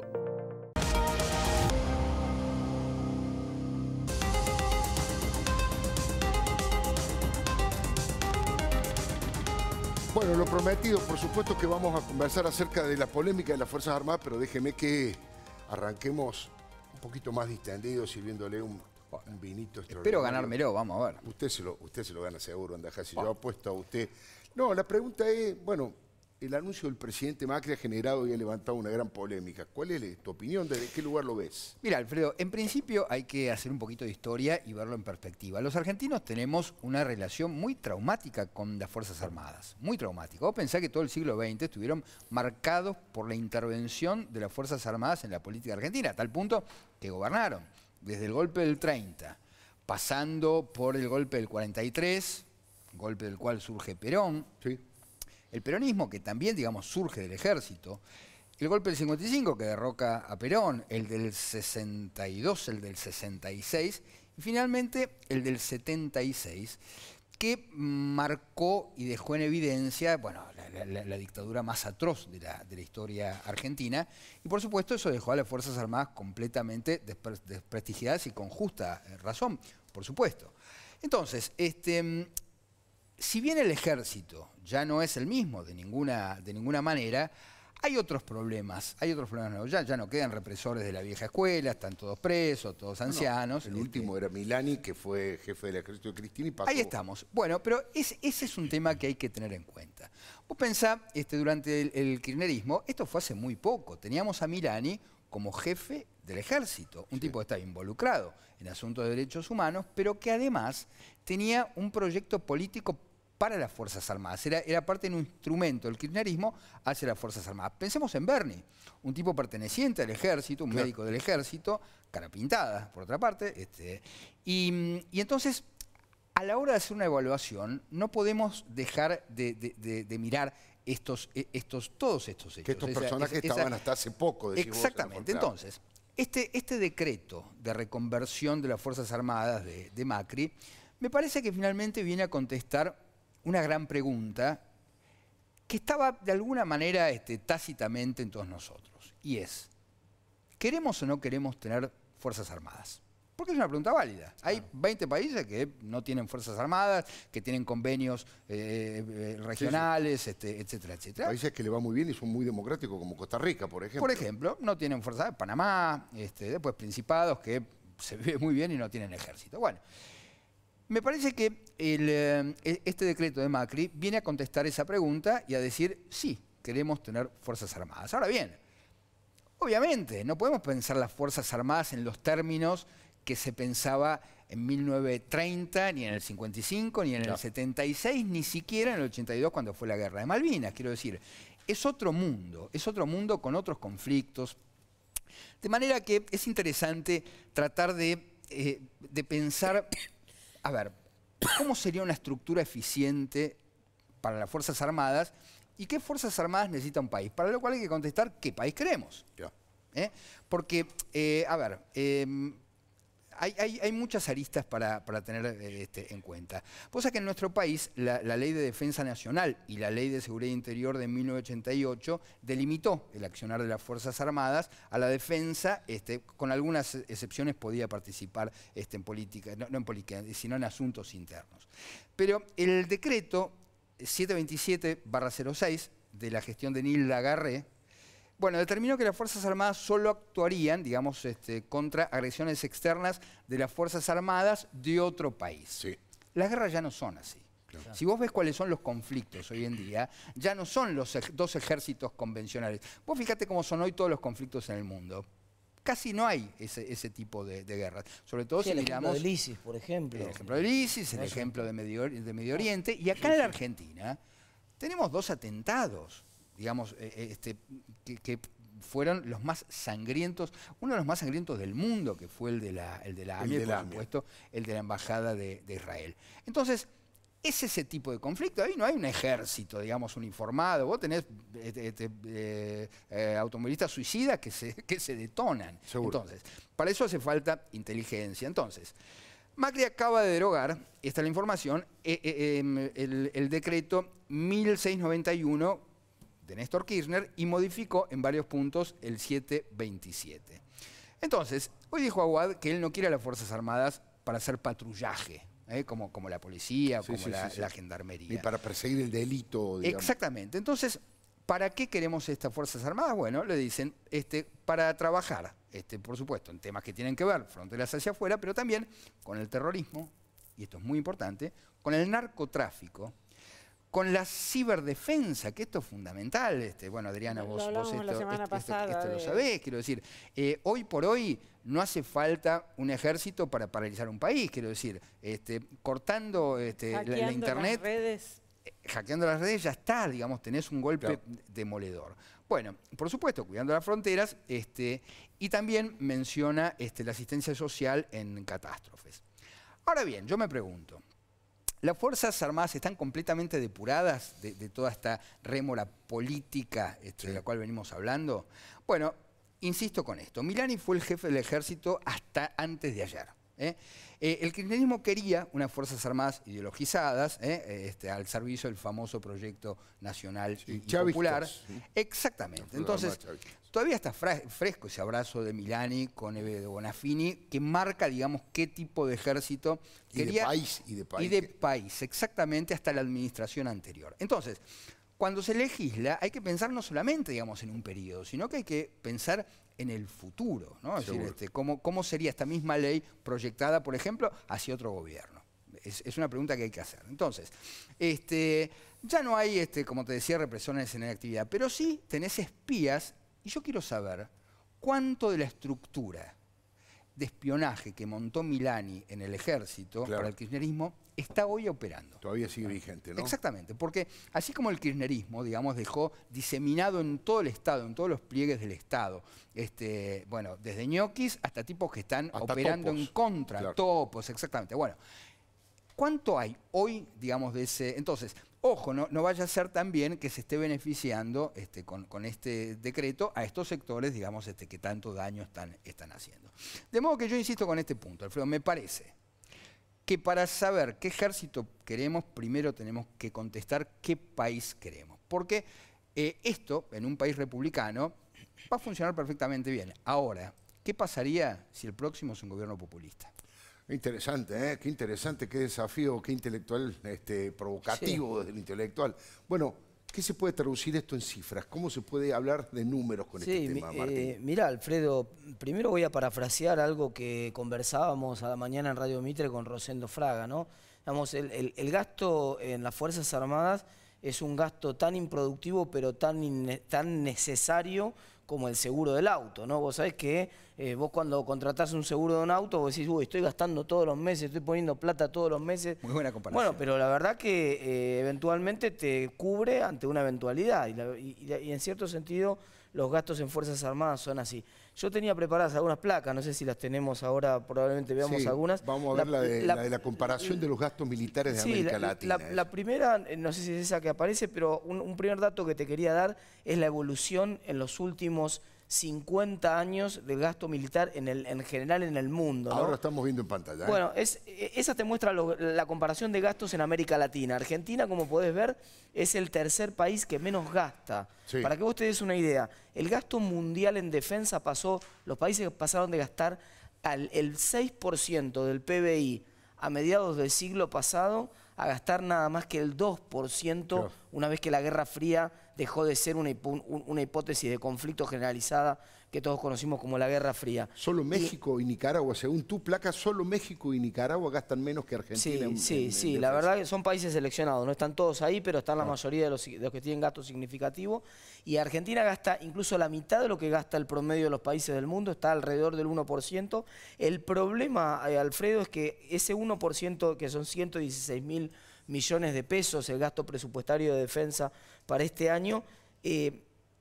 Bueno, lo prometido, por supuesto que vamos a conversar acerca de la polémica de las Fuerzas Armadas, pero déjeme que arranquemos un poquito más distendidos, sirviéndole un vinito extraordinario. Espero ganármelo, vamos a ver. Usted se lo gana seguro, Andajasi. Yo apuesto a usted. No, la pregunta es, bueno, el anuncio del presidente Macri ha generado y ha levantado una gran polémica. ¿Cuál es tu opinión? ¿Desde qué lugar lo ves? Mira, Alfredo, en principio hay que hacer un poquito de historia y verlo en perspectiva. Los argentinos tenemos una relación muy traumática con las Fuerzas Armadas, muy traumática. Vos pensás que todo el siglo XX estuvieron marcados por la intervención de las Fuerzas Armadas en la política argentina, a tal punto que gobernaron desde el golpe del 30, pasando por el golpe del 43, golpe del cual surge Perón. Sí. El peronismo, que también, digamos, surge del ejército, el golpe del 55, que derroca a Perón, el del 62, el del 66, y finalmente el del 76, que marcó y dejó en evidencia, bueno, la dictadura más atroz de la historia argentina, y por supuesto eso dejó a las Fuerzas Armadas completamente desprestigiadas y con justa razón, por supuesto. Entonces, si bien el ejército ya no es el mismo de ninguna manera, hay otros problemas nuevos. Ya no quedan represores de la vieja escuela, están todos presos, todos ancianos. El último era Milani, que fue jefe del ejército de Cristina y pasó. Ahí estamos. Bueno, pero ese es un tema que hay que tener en cuenta. Vos pensá, durante el kirchnerismo, esto fue hace muy poco. Teníamos a Milani como jefe del ejército, un tipo que estaba involucrado en asuntos de derechos humanos, pero que además tenía un proyecto político para las Fuerzas Armadas. Era parte de un instrumento del kirchnerismo hacia las Fuerzas Armadas. Pensemos en Bernie, un tipo perteneciente al ejército, un médico del ejército, cara pintada, por otra parte. Y entonces, a la hora de hacer una evaluación, no podemos dejar de mirar todos estos hechos. Que estos personajes estaban hasta hace poco. Exactamente. Entonces, este decreto de reconversión de las Fuerzas Armadas de Macri, me parece que finalmente viene a contestar una gran pregunta que estaba de alguna manera tácitamente en todos nosotros. Y es, ¿queremos o no queremos tener Fuerzas Armadas? Porque es una pregunta válida. Hay 20 países que no tienen Fuerzas Armadas, que tienen convenios regionales, etcétera, etcétera. Países que le va muy bien y son muy democráticos, como Costa Rica, por ejemplo. Por ejemplo, no tienen Fuerzas Armadas. Panamá, después Principados, que se vive muy bien y no tienen ejército. Bueno, me parece que este decreto de Macri viene a contestar esa pregunta y a decir, sí, queremos tener Fuerzas Armadas. Ahora bien, obviamente, no podemos pensar las Fuerzas Armadas en los términos que se pensaba en 1930, ni en el 55, ni en el 76, ni siquiera en el 82 cuando fue la Guerra de Malvinas. Quiero decir, es otro mundo con otros conflictos. De manera que es interesante tratar de pensar, a ver, ¿cómo sería una estructura eficiente para las Fuerzas Armadas y qué Fuerzas Armadas necesita un país? Para lo cual hay que contestar qué país queremos. Porque, a ver, hay muchas aristas para tener en cuenta. Cosa que en nuestro país la Ley de Defensa Nacional y la Ley de Seguridad Interior de 1988 delimitó el accionar de las Fuerzas Armadas a la defensa, con algunas excepciones podía participar en política, no en política, sino en asuntos internos. Pero el decreto 727/06 de la gestión de Neil Lagarré, bueno, determinó que las Fuerzas Armadas solo actuarían, digamos, contra agresiones externas de las Fuerzas Armadas de otro país. Sí. Las guerras ya no son así. Claro. Si vos ves cuáles son los conflictos hoy en día, ya no son los dos ejércitos convencionales. Vos fíjate cómo son hoy todos los conflictos en el mundo. Casi no hay ese tipo de guerras. Sobre todo si miramos... El ejemplo del ISIS, por ejemplo. El ejemplo del ISIS, el ejemplo de Medio Oriente. Y acá en la Argentina tenemos 2 atentados, digamos, que fueron los más sangrientos, uno de los más sangrientos del mundo, que fue el de la AMIA, por supuesto, el de la Embajada de Israel. Entonces, es ese tipo de conflicto. Ahí no hay un ejército, digamos, uniformado. Vos tenés automovilistas suicidas que se detonan. Seguro. Entonces, para eso hace falta inteligencia. Entonces, Macri acaba de derogar, esta es la información, el decreto 1691 de Néstor Kirchner y modificó en varios puntos el 727. Entonces, hoy dijo Aguad que él no quiere a las Fuerzas Armadas para hacer patrullaje, como la policía, como la gendarmería. Ni para perseguir el delito, digamos. Exactamente. Entonces, ¿para qué queremos estas Fuerzas Armadas? Bueno, le dicen, para trabajar, por supuesto, en temas que tienen que ver, fronteras hacia afuera, pero también con el terrorismo, y esto es muy importante, con el narcotráfico, con la ciberdefensa, que esto es fundamental. Bueno, Adriana, vos esto lo sabés. Quiero decir, hoy por hoy no hace falta un ejército para paralizar un país. Quiero decir, cortando la internet, hackeando las redes, ya está, digamos, tenés un golpe demoledor. Bueno, por supuesto, cuidando las fronteras, y también menciona la asistencia social en catástrofes. Ahora bien, yo me pregunto, ¿las Fuerzas Armadas están completamente depuradas de toda esta rémora política de la cual venimos hablando? Bueno, insisto con esto. Milani fue el jefe del ejército hasta antes de ayer. El kirchnerismo quería unas Fuerzas Armadas ideologizadas, al servicio del famoso proyecto nacional y popular. Exactamente. Entonces, todavía está fresco ese abrazo de Milani con Eve de Bonafini, que marca, digamos, qué tipo de ejército quería. Y de país. Y de país, exactamente, hasta la administración anterior. Entonces, cuando se legisla, hay que pensar no solamente, digamos, en un periodo, sino que hay que pensar en el futuro, ¿no? Es decir, ¿cómo sería esta misma ley proyectada, por ejemplo, hacia otro gobierno? Es una pregunta que hay que hacer. Entonces, ya no hay, como te decía, represiones en la actividad, pero sí tenés espías, y yo quiero saber ¿cuánto de la estructura de espionaje que montó Milani en el ejército para el kirchnerismo está hoy operando? Todavía sigue vigente, ¿no? Exactamente, porque así como el kirchnerismo, digamos, dejó diseminado en todo el Estado, en todos los pliegues del Estado, bueno, desde ñoquis hasta tipos que están hasta operando topos. en contra, Claro. topos, exactamente. Bueno, ¿cuánto hay hoy, digamos, de ese? Entonces, ojo, no vaya a ser también que se esté beneficiando con este decreto a estos sectores, digamos, que tanto daño están haciendo. De modo que yo insisto con este punto, Alfredo, me parece que para saber qué ejército queremos, primero tenemos que contestar qué país queremos. Porque esto, en un país republicano, va a funcionar perfectamente bien. Ahora, ¿qué pasaría si el próximo es un gobierno populista? Interesante, ¿eh? Qué interesante, qué desafío, qué intelectual, provocativo desde el intelectual. Bueno, ¿qué se puede traducir esto en cifras? ¿Cómo se puede hablar de números con este tema, Martín? Mira, Alfredo, primero voy a parafrasear algo que conversábamos a la mañana en Radio Mitre con Rosendo Fraga, ¿no? Digamos, el gasto en las Fuerzas Armadas es un gasto tan improductivo, pero tan necesario como el seguro del auto, ¿no? Vos sabés que vos cuando contratás un seguro de un auto, vos decís, uy, estoy gastando todos los meses, estoy poniendo plata todos los meses. Muy buena comparación. Bueno, pero la verdad que eventualmente te cubre ante una eventualidad y en cierto sentido los gastos en Fuerzas Armadas son así. Yo tenía preparadas algunas placas, no sé si las tenemos ahora, probablemente veamos algunas. Vamos a ver la de la comparación de los gastos militares de América Latina. La primera, no sé si es esa que aparece, pero un primer dato que te quería dar es la evolución en los últimos 50 años del gasto militar en general en el mundo, ¿no? Ahora lo estamos viendo en pantalla. Bueno, esa te muestra la comparación de gastos en América Latina. Argentina, como podés ver, es el tercer país que menos gasta. Sí. Para que vos te des una idea, el gasto mundial en defensa los países pasaron de gastar el 6% del PBI a mediados del siglo pasado a gastar nada más que el 2% una vez que la Guerra Fría dejó de ser una hipótesis de conflicto generalizada que todos conocimos como la Guerra Fría. Solo México y Nicaragua, según tu placa, solo México y Nicaragua gastan menos que Argentina. Sí, la verdad que son países seleccionados, no están todos ahí, pero están la mayoría de los que tienen gasto significativo. Y Argentina gasta incluso la mitad de lo que gasta el promedio de los países del mundo, está alrededor del 1%. El problema, Alfredo, es que ese 1%, que son 116.000 millones de pesos, el gasto presupuestario de defensa para este año,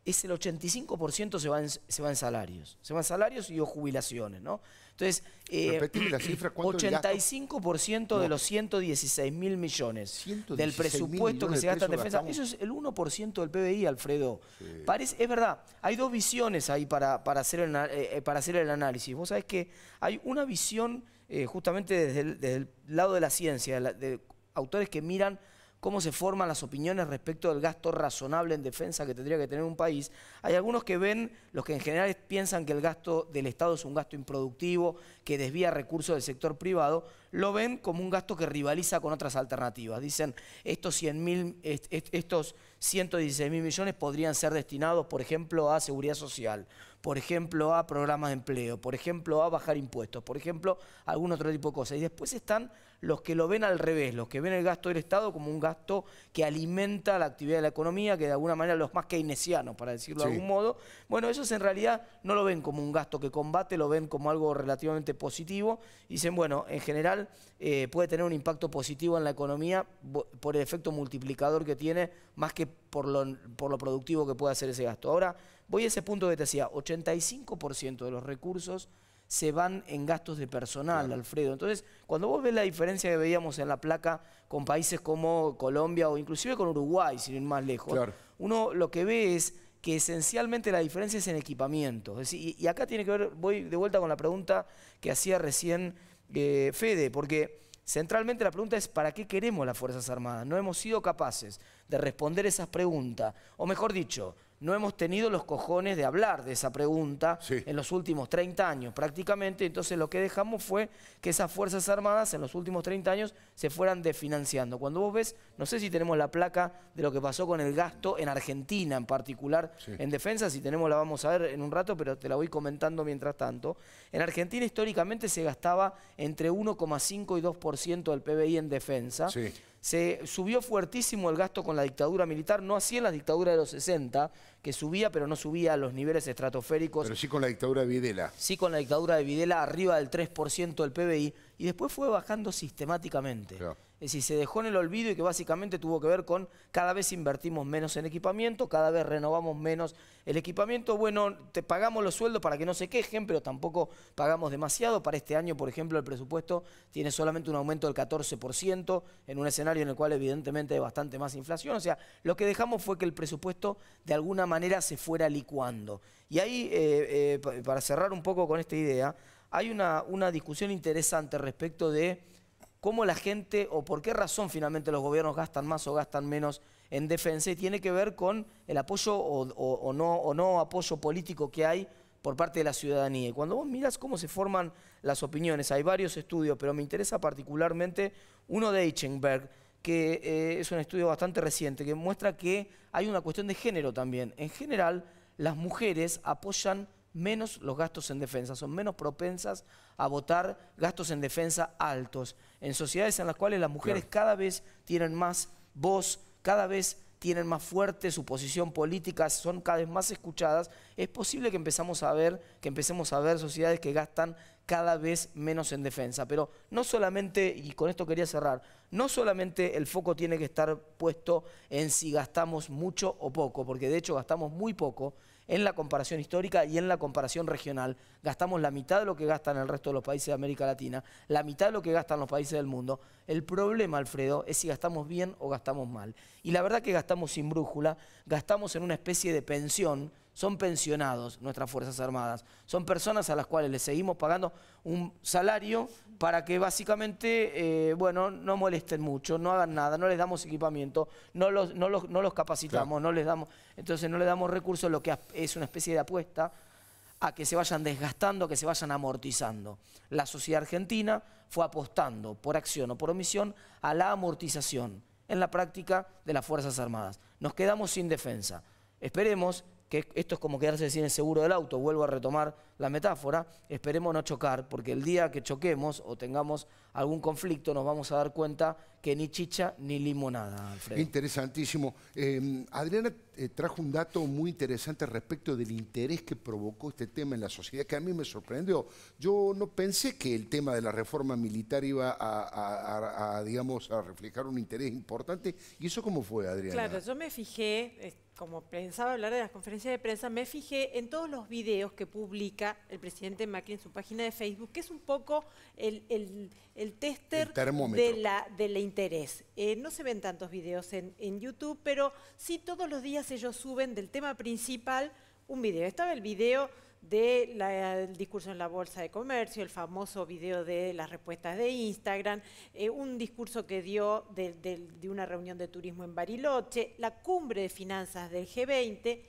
es el 85% se va en salarios. Se va en salarios y o jubilaciones, ¿no? Entonces, repetime la cifra, ¿cuánto 85% de los 116.000 millones del presupuesto que se gasta en defensa, eso es el 1% del PBI, Alfredo. Sí. Es verdad, hay dos visiones ahí para hacer el análisis. Vos sabés que hay una visión justamente desde el lado de la ciencia, de autores que miran cómo se forman las opiniones respecto del gasto razonable en defensa que tendría que tener un país. Hay algunos que ven, los que en general piensan que el gasto del Estado es un gasto improductivo, que desvía recursos del sector privado, lo ven como un gasto que rivaliza con otras alternativas. Dicen, estos 116.000 millones podrían ser destinados, por ejemplo, a seguridad social, por ejemplo, a programas de empleo, por ejemplo, a bajar impuestos, por ejemplo, a algún otro tipo de cosas. Y después están los que lo ven al revés, los que ven el gasto del Estado como un gasto que alimenta la actividad de la economía, que de alguna manera los más keynesianos, para decirlo de algún modo. Bueno, esos en realidad no lo ven como un gasto que combate, lo ven como algo relativamente positivo. Y dicen, bueno, en general puede tener un impacto positivo en la economía por el efecto multiplicador que tiene, más que por lo productivo que puede hacer ese gasto. Ahora, voy a ese punto que te decía, 85% de los recursos se van en gastos de personal, Alfredo. Entonces, cuando vos ves la diferencia que veíamos en la placa con países como Colombia o inclusive con Uruguay, sin ir más lejos, uno lo que ve es que esencialmente la diferencia es en equipamiento. Es decir, y acá tiene que ver, voy de vuelta con la pregunta que hacía recién Fede, porque centralmente la pregunta es ¿para qué queremos las Fuerzas Armadas? No hemos sido capaces de responder esas preguntas, o mejor dicho, no hemos tenido los cojones de hablar de esa pregunta en los últimos 30 años prácticamente. Entonces lo que dejamos fue que esas Fuerzas Armadas en los últimos 30 años se fueran desfinanciando. Cuando vos ves, no sé si tenemos la placa de lo que pasó con el gasto en Argentina en particular en defensa, si tenemos la vamos a ver en un rato, pero te la voy comentando mientras tanto. En Argentina históricamente se gastaba entre 1,5 y 2% del PBI en defensa. Se subió fuertísimo el gasto con la dictadura militar, no así en la dictadura de los 60, que subía, pero no subía a los niveles estratosféricos. Pero sí con la dictadura de Videla. Sí con la dictadura de Videla, arriba del 3% del PBI, y después fue bajando sistemáticamente. Claro. Es decir, se dejó en el olvido y que básicamente tuvo que ver con cada vez invertimos menos en equipamiento, cada vez renovamos menos el equipamiento. Bueno, te pagamos los sueldos para que no se quejen, pero tampoco pagamos demasiado. Para este año, por ejemplo, el presupuesto tiene solamente un aumento del 14% en un escenario en el cual evidentemente hay bastante más inflación. O sea, lo que dejamos fue que el presupuesto de alguna manera se fuera licuando. Y ahí, para cerrar un poco con esta idea, hay una discusión interesante respecto de cómo la gente o por qué razón finalmente los gobiernos gastan más o gastan menos en defensa, y tiene que ver con el apoyo o no apoyo político que hay por parte de la ciudadanía. Y cuando vos mirás cómo se forman las opiniones, hay varios estudios, pero me interesa particularmente uno de Eichenberg, que es un estudio bastante reciente, que muestra que hay una cuestión de género también. En general, las mujeres apoyan menos los gastos en defensa, son menos propensas a votar gastos en defensa altos. En sociedades en las cuales las mujeres cada vez tienen más voz, cada vez tienen más fuerte su posición política, son cada vez más escuchadas, es posible que empecemos a ver sociedades que gastan cada vez menos en defensa. Pero no solamente, y con esto quería cerrar, no solamente el foco tiene que estar puesto en si gastamos mucho o poco, porque de hecho gastamos muy poco en la comparación histórica y en la comparación regional. Gastamos la mitad de lo que gastan el resto de los países de América Latina, la mitad de lo que gastan los países del mundo. El problema, Alfredo, es si gastamos bien o gastamos mal. Y la verdad que gastamos sin brújula, gastamos en una especie de pensión. Son pensionados nuestras Fuerzas Armadas, son personas a las cuales les seguimos pagando un salario para que básicamente, no molesten mucho, no hagan nada, no les damos equipamiento, no los capacitamos, claro. Entonces no les damos recursos, lo que es una especie de apuesta a que se vayan desgastando, a que se vayan amortizando. La sociedad argentina fue apostando por acción o por omisión a la amortización en la práctica de las Fuerzas Armadas. Nos quedamos sin defensa. Esperemos que esto es como quedarse sin el seguro del auto, vuelvo a retomar la metáfora, esperemos no chocar, porque el día que choquemos o tengamos algún conflicto nos vamos a dar cuenta que ni chicha ni limonada, Alfredo. Interesantísimo. Adriana trajo un dato muy interesante respecto del interés que provocó este tema en la sociedad, que a mí me sorprendió. Yo no pensé que el tema de la reforma militar iba a reflejar un interés importante. ¿Y eso cómo fue, Adriana? Claro, yo me fijé, como pensaba hablar de las conferencias de prensa, me fijé en todos los videos que publica el presidente Macri en su página de Facebook, que es un poco el tester del interés. No se ven tantos videos en YouTube, pero sí todos los días ellos suben del tema principal un video. Estaba el video del discurso en la Bolsa de Comercio, el famoso video de las respuestas de Instagram, un discurso que dio de una reunión de turismo en Bariloche, la cumbre de finanzas del G20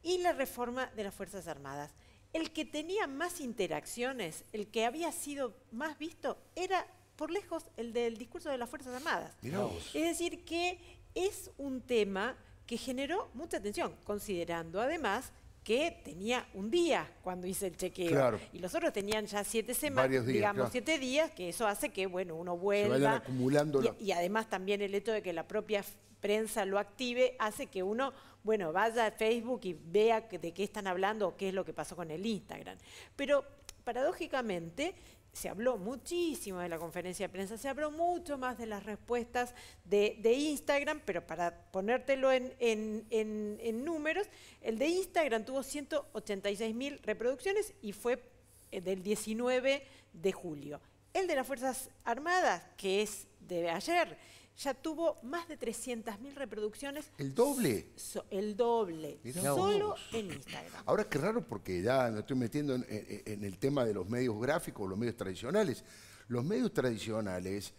y la reforma de las Fuerzas Armadas. El que tenía más interacciones, el que había sido más visto, era por lejos el del discurso de las Fuerzas Armadas. Es decir, que es un tema que generó mucha atención, considerando además que tenía un día cuando hice el chequeo. Claro. Y los otros tenían ya 7 semanas, digamos 7 días, que eso hace que uno vuelva. Se vayan acumulando. Y además también el hecho de que la propia prensa lo active hace que uno, vaya a Facebook y vea de qué están hablando o qué es lo que pasó con el Instagram. Pero paradójicamente se habló muchísimo de la conferencia de prensa, se habló mucho más de las respuestas de Instagram, pero para ponértelo en números, el de Instagram tuvo 186.000 reproducciones y fue del 19 de julio. El de las Fuerzas Armadas, que es de ayer, ya tuvo más de 300.000 reproducciones. ¿El doble? El doble, solo en Instagram. Ahora qué raro, porque ya me estoy metiendo en el tema de los medios gráficos, los medios tradicionales. Los medios tradicionales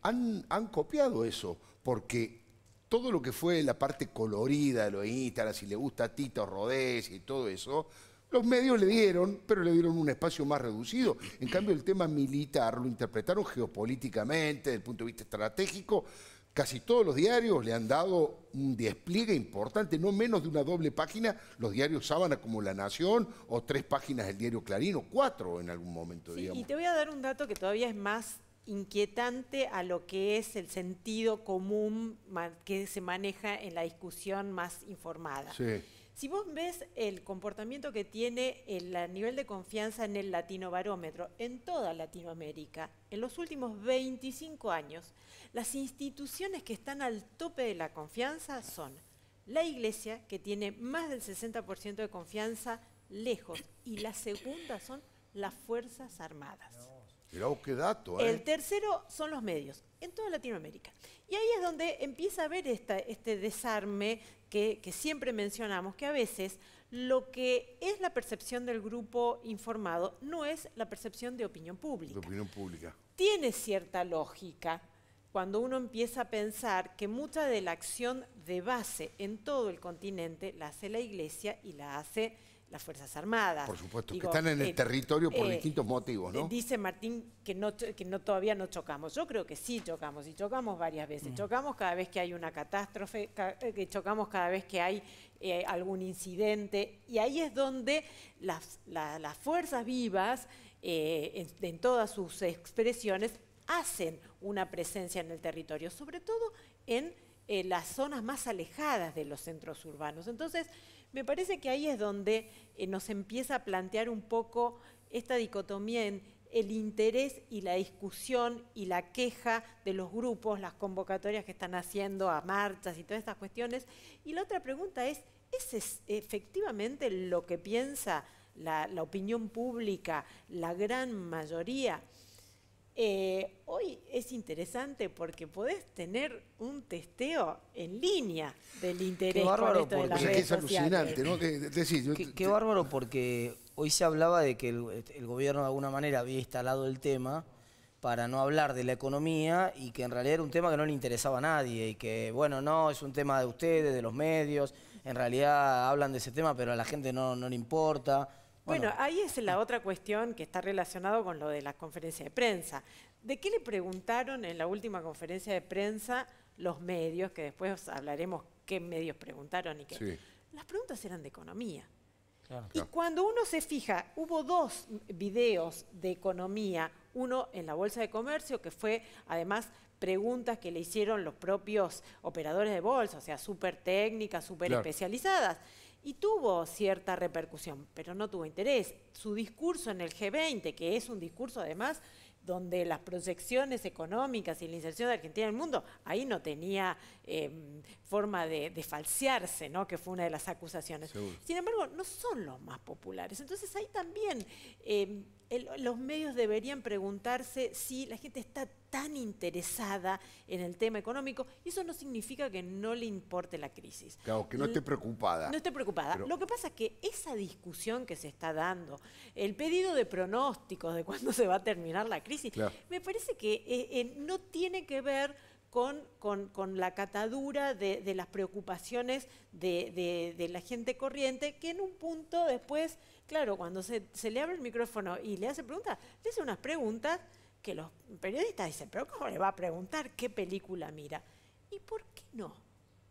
han copiado eso, porque todo lo que fue la parte colorida de los Instagram, si le gusta a Tito Rodés y todo eso, los medios le dieron, pero le dieron un espacio más reducido. En cambio, el tema militar lo interpretaron geopolíticamente, desde el punto de vista estratégico. Casi todos los diarios le han dado un despliegue importante, no menos de una doble página, los diarios Sábana como La Nación, o 3 páginas del diario Clarín, o 4 en algún momento, digamos. Y te voy a dar un dato que todavía es más inquietante a lo que es el sentido común que se maneja en la discusión más informada. Sí. Si vos ves el comportamiento que tiene el nivel de confianza en el Latinobarómetro en toda Latinoamérica, en los últimos 25 años, las instituciones que están al tope de la confianza son la Iglesia, que tiene más del 60% de confianza lejos, y la segunda son las Fuerzas Armadas. Mirá vos qué dato, ¿eh? El tercero son los medios, en toda Latinoamérica. Y ahí es donde empieza a haber este desarme que siempre mencionamos, que a veces lo que es la percepción del grupo informado no es la percepción de opinión pública. De opinión pública. Tiene cierta lógica cuando uno empieza a pensar que mucha de la acción de base en todo el continente la hace la Iglesia y la hace las Fuerzas Armadas. Por supuesto, que están en el territorio por distintos motivos, ¿no? Dice Martín que todavía no chocamos. Yo creo que sí chocamos, y chocamos varias veces. Chocamos cada vez que hay una catástrofe, chocamos cada vez que hay algún incidente, y ahí es donde las fuerzas vivas, en todas sus expresiones, hacen una presencia en el territorio, sobre todo en las zonas más alejadas de los centros urbanos. Entonces, me parece que ahí es donde nos empieza a plantear un poco esta dicotomía en el interés y la discusión y la queja de los grupos, las convocatorias que están haciendo a marchas y todas estas cuestiones. Y la otra pregunta ¿es efectivamente lo que piensa la opinión pública, la gran mayoría? Hoy es interesante porque podés tener un testeo en línea del interés con esto de las redes sociales. Es alucinante, ¿no? Qué bárbaro, porque hoy se hablaba de que el gobierno de alguna manera había instalado el tema para no hablar de la economía, y que en realidad era un tema que no le interesaba a nadie, y que, bueno, no, es un tema de ustedes, de los medios, en realidad hablan de ese tema, pero a la gente no le importa. Bueno, ahí es la otra cuestión que está relacionado con lo de la conferencia de prensa. ¿De qué le preguntaron en la última conferencia de prensa los medios? Que después hablaremos qué medios preguntaron y qué. Sí. Las preguntas eran de economía. Claro. Y cuando uno se fija, hubo dos videos de economía, uno en la Bolsa de Comercio, que fue además preguntas que le hicieron los propios operadores de bolsa, o sea, súper técnicas, súper especializadas. Y tuvo cierta repercusión, pero no tuvo interés. Su discurso en el G20, que es un discurso además donde las proyecciones económicas y la inserción de Argentina en el mundo, ahí no tenía forma de falsearse, ¿no? Que fue una de las acusaciones. Seguro. Sin embargo, no son los más populares. Entonces ahí también los medios deberían preguntarse si la gente está tan interesada en el tema económico, y eso no significa que no le importe la crisis. Claro, que no esté preocupada. No esté preocupada. Pero... Lo que pasa es que esa discusión que se está dando, el pedido de pronósticos de cuándo se va a terminar la crisis, me parece que no tiene que ver con la catadura de las preocupaciones de la gente corriente, que en un punto después, claro, cuando se le abre el micrófono y le hace preguntas, le hace unas preguntas que los periodistas dicen, pero ¿cómo le va a preguntar qué película mira? ¿Y por qué no?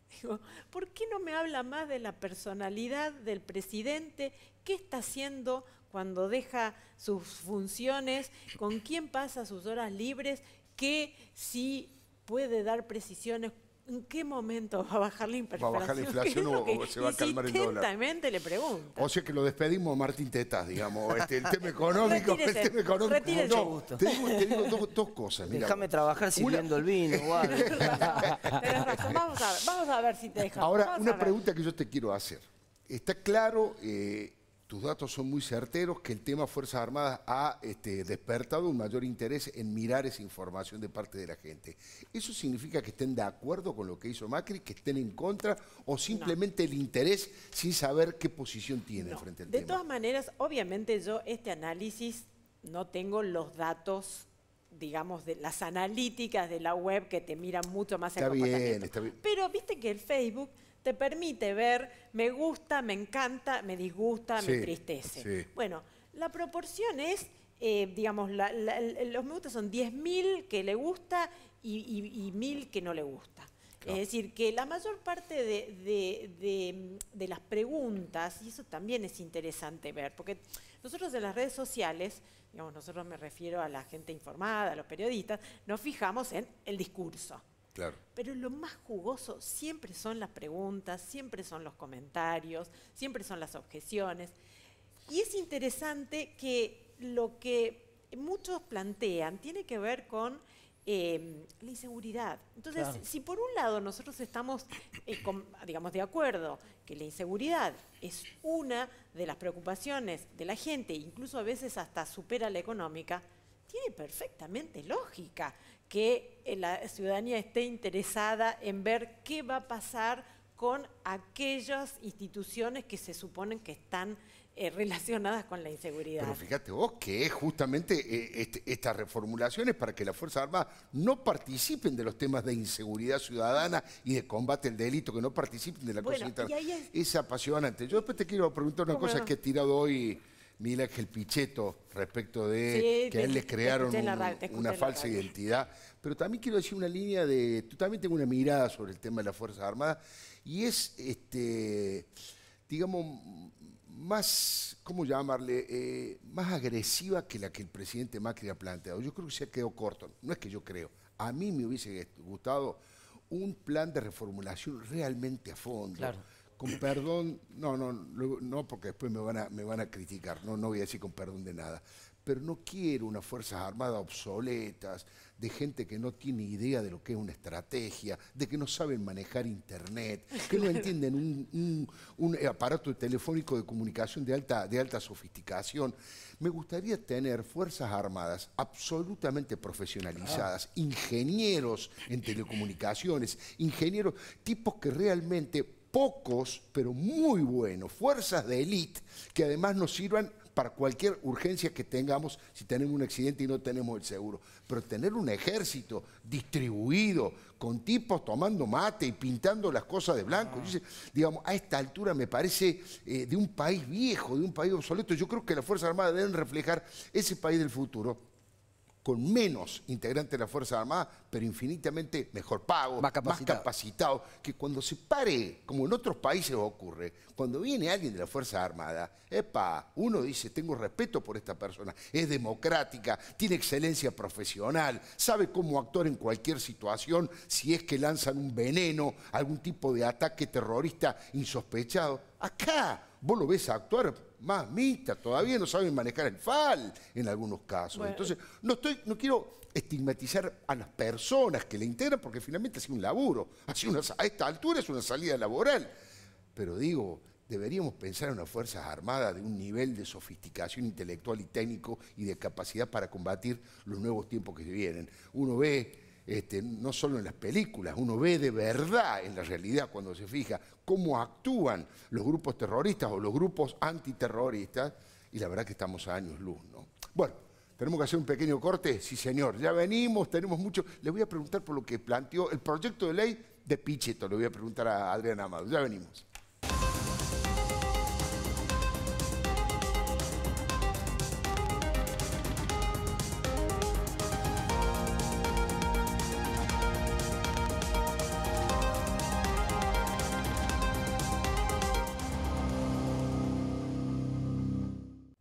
Digo, ¿por qué no me habla más de la personalidad del presidente? ¿Qué está haciendo cuando deja sus funciones? ¿Con quién pasa sus horas libres? ¿Qué si puede dar precisiones? ¿En qué momento va a bajar la inflación? ¿Va a bajar la inflación o se va a calmar el dólar? Insistentemente le pregunta. O sea que lo despedimos a Martín Tetas, digamos, el tema económico. Retírese. No, te digo dos cosas. Déjame trabajar sirviendo el vino. Vamos a ver si te dejamos. Ahora, una pregunta que yo te quiero hacer. Está claro, tus datos son muy certeros, que el tema Fuerzas Armadas ha despertado un mayor interés en mirar esa información de parte de la gente. ¿Eso significa que estén de acuerdo con lo que hizo Macri, que estén en contra, o simplemente el interés sin saber qué posición tiene frente al tema? De todas maneras, obviamente yo este análisis no tengo los datos, digamos, de las analíticas de la web que te miran mucho más el comportamiento. Está bien. Pero viste que el Facebook te permite ver, me gusta, me encanta, me disgusta, me entristece. Sí. Bueno, la proporción es, digamos, los me gusta son 10.000 que le gusta y 1.000 que no le gusta. Es decir, que la mayor parte de las preguntas, y eso también es interesante ver, porque nosotros en las redes sociales digamos, nosotros me refiero a la gente informada, a los periodistas, nos fijamos en el discurso. Claro. Pero lo más jugoso siempre son las preguntas, siempre son los comentarios, siempre son las objeciones. Y es interesante que lo que muchos plantean tiene que ver con la inseguridad. Entonces, Claro. si por un lado nosotros estamos, digamos, de acuerdo que la inseguridad es una de las preocupaciones de la gente, incluso a veces hasta supera la económica, tiene perfectamente lógica que la ciudadanía esté interesada en ver qué va a pasar con aquellas instituciones que se suponen que están relacionadas con la inseguridad. Pero fíjate vos que es justamente estas reformulaciones para que las Fuerzas Armadas no participen de los temas de inseguridad ciudadana y de combate al delito, que no participen de la cosa interna. Es apasionante. Yo después te quiero preguntar una cosa que ha tirado hoy Miguel Ángel Pichetto respecto de que a él les crearon una falsa identidad. Pero también quiero decir una línea de... Tú también tengo una mirada sobre el tema de las Fuerzas Armadas y es, digamos, más, ¿cómo llamarle? Más agresiva que la que el presidente Macri ha planteado. Yo creo que se ha quedado corto. No es que yo creo. A mí me hubiese gustado un plan de reformulación realmente a fondo. Claro. Con perdón, no, porque después me van a criticar. No voy a decir con perdón de nada. Pero no quiero unas Fuerzas Armadas obsoletas, de gente que no tiene idea de lo que es una estrategia, de que no saben manejar internet, que no entienden un aparato telefónico de comunicación de alta sofisticación. Me gustaría tener Fuerzas Armadas absolutamente profesionalizadas, ingenieros en telecomunicaciones, ingenieros, tipos que realmente, pocos, pero muy buenos, fuerzas de élite, que además nos sirvan para cualquier urgencia que tengamos si tenemos un accidente y no tenemos el seguro. Pero tener un ejército distribuido, con tipos tomando mate y pintando las cosas de blanco, digamos, a esta altura me parece de un país viejo, de un país obsoleto. Yo creo que las Fuerzas Armadas deben reflejar ese país del futuro, con menos integrantes de las Fuerzas Armadas, pero infinitamente mejor pago, más capacitado, que cuando se pare, como en otros países ocurre, cuando viene alguien de la Fuerza Armada, uno dice, tengo respeto por esta persona, es democrática, tiene excelencia profesional, sabe cómo actuar en cualquier situación, si es que lanzan un veneno, algún tipo de ataque terrorista insospechado. Acá vos lo ves actuar más mixta, todavía no saben manejar el FAL en algunos casos. Bueno. Entonces, no quiero estigmatizar a las personas que le integran, porque finalmente ha sido un laburo, a esta altura es una salida laboral. Pero digo, deberíamos pensar en unas Fuerzas Armadas de un nivel de sofisticación intelectual y técnico y de capacidad para combatir los nuevos tiempos que se vienen. Uno ve, no solo en las películas, uno ve de verdad en la realidad cuando se fija cómo actúan los grupos terroristas o los grupos antiterroristas, y la verdad que estamos a años luz, ¿no? Bueno, ¿tenemos que hacer un pequeño corte? Sí, señor, ya venimos, tenemos mucho. Les voy a preguntar por lo que planteó el proyecto de ley de Pichetto, le voy a preguntar a Adriana Amado, ya venimos.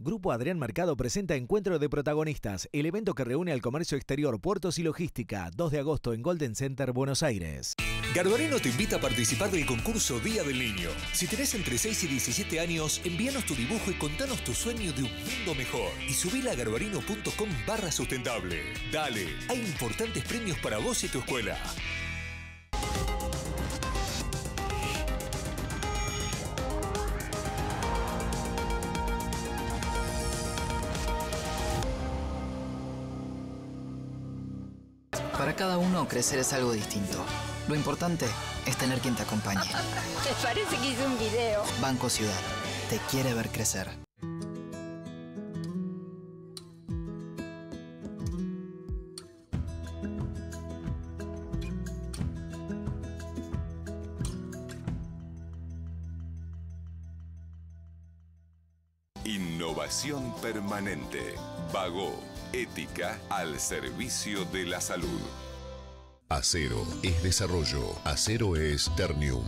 Grupo Adrián Mercado presenta Encuentro de Protagonistas, el evento que reúne al comercio exterior, puertos y logística, 2 de agosto en Golden Center, Buenos Aires. Garbarino te invita a participar del concurso Día del Niño. Si tenés entre 6 y 17 años, envíanos tu dibujo y contanos tu sueño de un mundo mejor. Y subila a garbarino.com/sustentable. Dale, hay importantes premios para vos y tu escuela. Para cada uno, crecer es algo distinto. Lo importante es tener quien te acompañe. Me parece que hice un video. Banco Ciudad. Te quiere ver crecer. Innovación permanente. Vago. Ética al servicio de la salud. Acero es desarrollo. Acero es Ternium.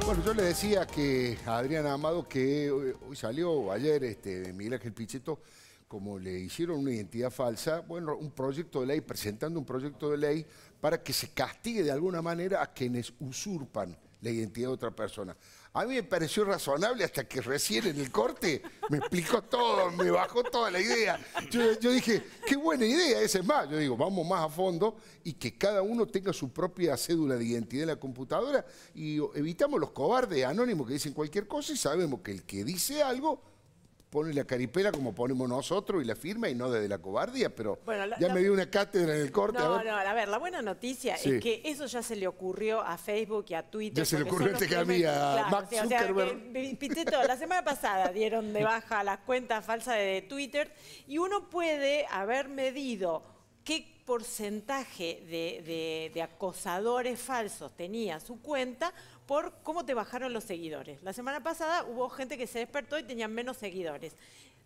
Bueno, yo le decía que a Adrián Amado que hoy salió, ayer, Miguel Ángel Pichetto, como le hicieron una identidad falsa, bueno, un proyecto de ley, presentando un proyecto de ley para que se castigue de alguna manera a quienes usurpan la identidad de otra persona. A mí me pareció razonable hasta que recién en el corte me explicó todo, me bajó toda la idea. Yo dije, qué buena idea, esa es más. Yo digo, vamos más a fondo y que cada uno tenga su propia cédula de identidad en la computadora y evitamos los cobardes anónimos que dicen cualquier cosa y sabemos que el que dice algo pone la caripela como ponemos nosotros y la firma y no desde la cobardía, pero bueno, ya me dio una cátedra en el corte. A ver, la buena noticia es que eso ya se le ocurrió a Facebook y a Twitter. Ya se le ocurrió que a mí, a Mark Zuckerberg. Pichetto, la semana pasada dieron de baja las cuentas falsas de Twitter y uno puede haber medido qué porcentaje de acosadores falsos tenía su cuenta por cómo te bajaron los seguidores. La semana pasada hubo gente que se despertó y tenían menos seguidores.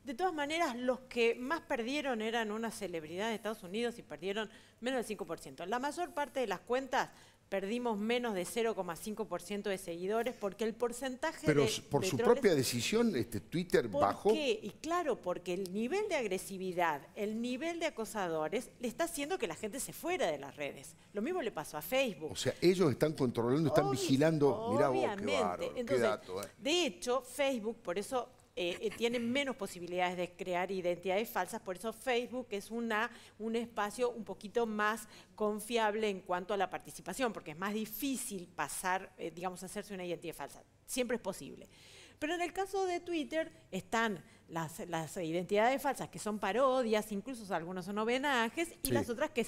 De todas maneras, los que más perdieron eran unas celebridades de Estados Unidos y perdieron menos del 5%. La mayor parte de las cuentas perdimos menos de 0,5% de seguidores porque el porcentaje Pero de por su troles, propia decisión, Twitter bajó. ¿por qué? Y claro, porque el nivel de agresividad, el nivel de acosadores, le está haciendo que la gente se fuera de las redes. Lo mismo le pasó a Facebook. O sea, ellos están controlando, están vigilando. Mirá vos, qué bárbaro, entonces, qué dato. De hecho, Facebook, por eso tiene menos posibilidades de crear identidades falsas, por eso Facebook es un espacio un poquito más confiable en cuanto a la participación, porque es más difícil pasar, digamos, hacerse una identidad falsa. Siempre es posible. Pero en el caso de Twitter están las identidades falsas que son parodias, incluso algunos son homenajes, y las otras que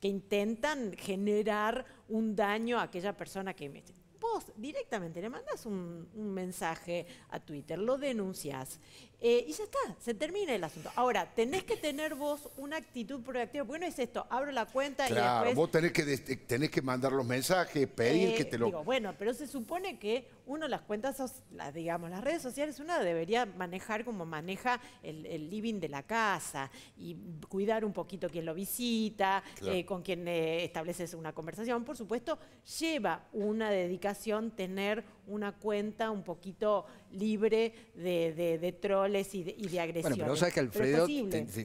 intentan generar un daño a aquella persona que emite. Vos directamente le mandás un mensaje a Twitter, lo denunciás y ya está, se termina el asunto. Ahora, tenés que tener vos una actitud proactiva, porque no es esto, abro la cuenta y después... Claro, vos tenés que mandar los mensajes, pedir que te lo... Digo, bueno, pero se supone que uno las cuentas, digamos, las redes sociales, uno debería manejar como maneja el living de la casa y cuidar un poquito quién lo visita, con quién estableces una conversación. Por supuesto, lleva una dedicación tener una cuenta un poquito libre de troles y de agresiones. Bueno, pero vos sabés que Alfredo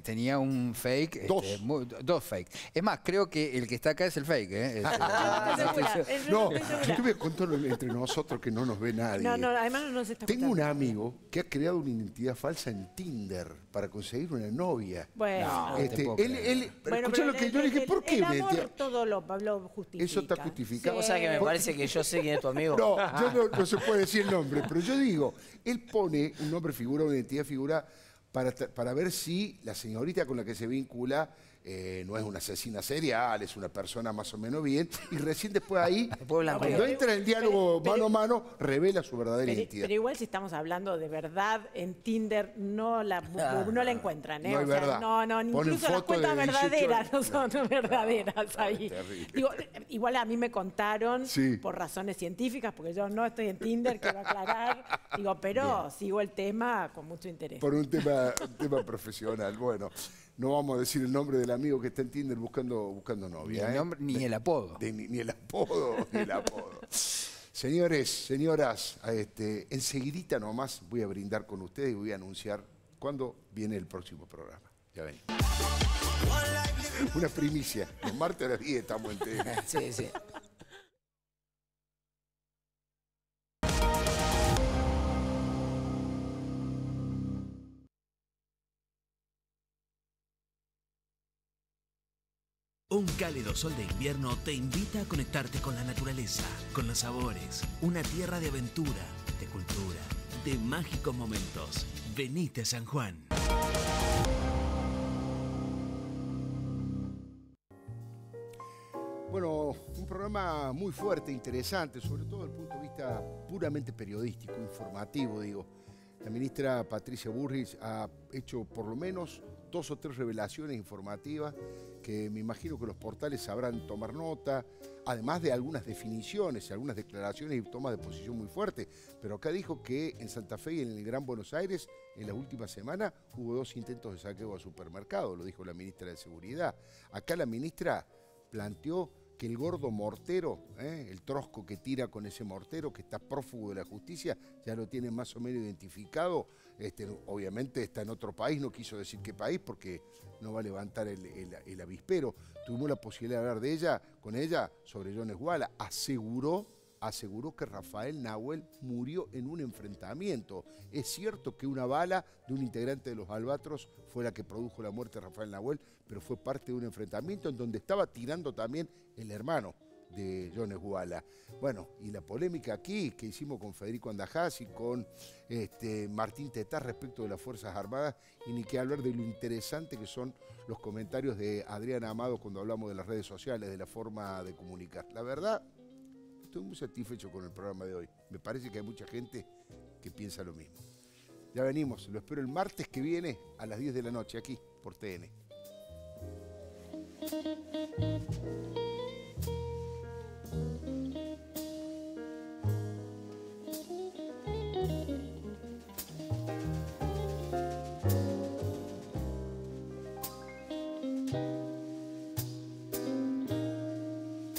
tenía un fake, dos fakes. Es más, creo que el que está acá es el fake. No, yo te voy a contar entre nosotros que no nos ve nadie. No, además no nos está Tengo un amigo que ha creado una identidad falsa en Tinder para conseguir una novia. Bueno, escuchá lo que yo dije, ¿por qué? El amor todo lo justifica. Eso está justificado. O sea que me parece que yo sé quién es tu amigo. No, no se puede decir el nombre, pero yo digo, él pone un nombre figura, una identidad figura, para ver si la señorita con la que se vincula no es una asesina serial, es una persona más o menos bien, y recién después ahí, cuando entra en el diálogo mano a mano, revela su verdadera identidad. Pero igual si estamos hablando de verdad, en Tinder no la encuentran. No hay verdad. No, incluso las cuentas verdaderas no son verdaderas ahí. Digo, igual a mí me contaron por razones científicas, porque yo no estoy en Tinder, quiero aclarar, pero sigo el tema con mucho interés. Por un tema profesional, bueno. No vamos a decir el nombre del amigo que está en Tinder buscando novia. Ni el nombre, ni el apodo. Ni el apodo, ni el apodo. Señores, señoras, enseguidita nomás voy a brindar con ustedes y voy a anunciar cuándo viene el próximo programa. Ya ven. Una primicia. Los martes a las 10 estamos en TV. Sí. Un cálido sol de invierno te invita a conectarte con la naturaleza, con los sabores, una tierra de aventura, de cultura, de mágicos momentos. Venite a San Juan. Bueno, un programa muy fuerte, interesante, sobre todo desde el punto de vista puramente periodístico, informativo, digo. La ministra Patricia Bullrich ha hecho por lo menos 2 o 3 revelaciones informativas que me imagino que los portales sabrán tomar nota, además de algunas definiciones, algunas declaraciones y tomas de posición muy fuertes. Pero acá dijo que en Santa Fe y en el Gran Buenos Aires, en la última semana, hubo 2 intentos de saqueo a supermercados, lo dijo la ministra de Seguridad. Acá la ministra planteó que el gordo mortero, el trosco que tira con ese mortero, que está prófugo de la justicia, ya lo tienen más o menos identificado. Obviamente está en otro país, no quiso decir qué país porque no va a levantar el avispero. Tuvimos la posibilidad de hablar con ella sobre Jones Walla. Aseguró que Rafael Nahuel murió en un enfrentamiento. Es cierto que una bala de un integrante de los Albatros fue la que produjo la muerte de Rafael Nahuel, pero fue parte de un enfrentamiento en donde estaba tirando también el hermano de Jones Walla. Bueno, y la polémica aquí que hicimos con Federico Andajás y con Martín Tetaz respecto de las Fuerzas Armadas, y ni que hablar de lo interesante que son los comentarios de Adriana Amado cuando hablamos de las redes sociales, de la forma de comunicar. La verdad, estoy muy satisfecho con el programa de hoy. Me parece que hay mucha gente que piensa lo mismo. Ya venimos, lo espero el martes que viene a las 10 de la noche, aquí por TN.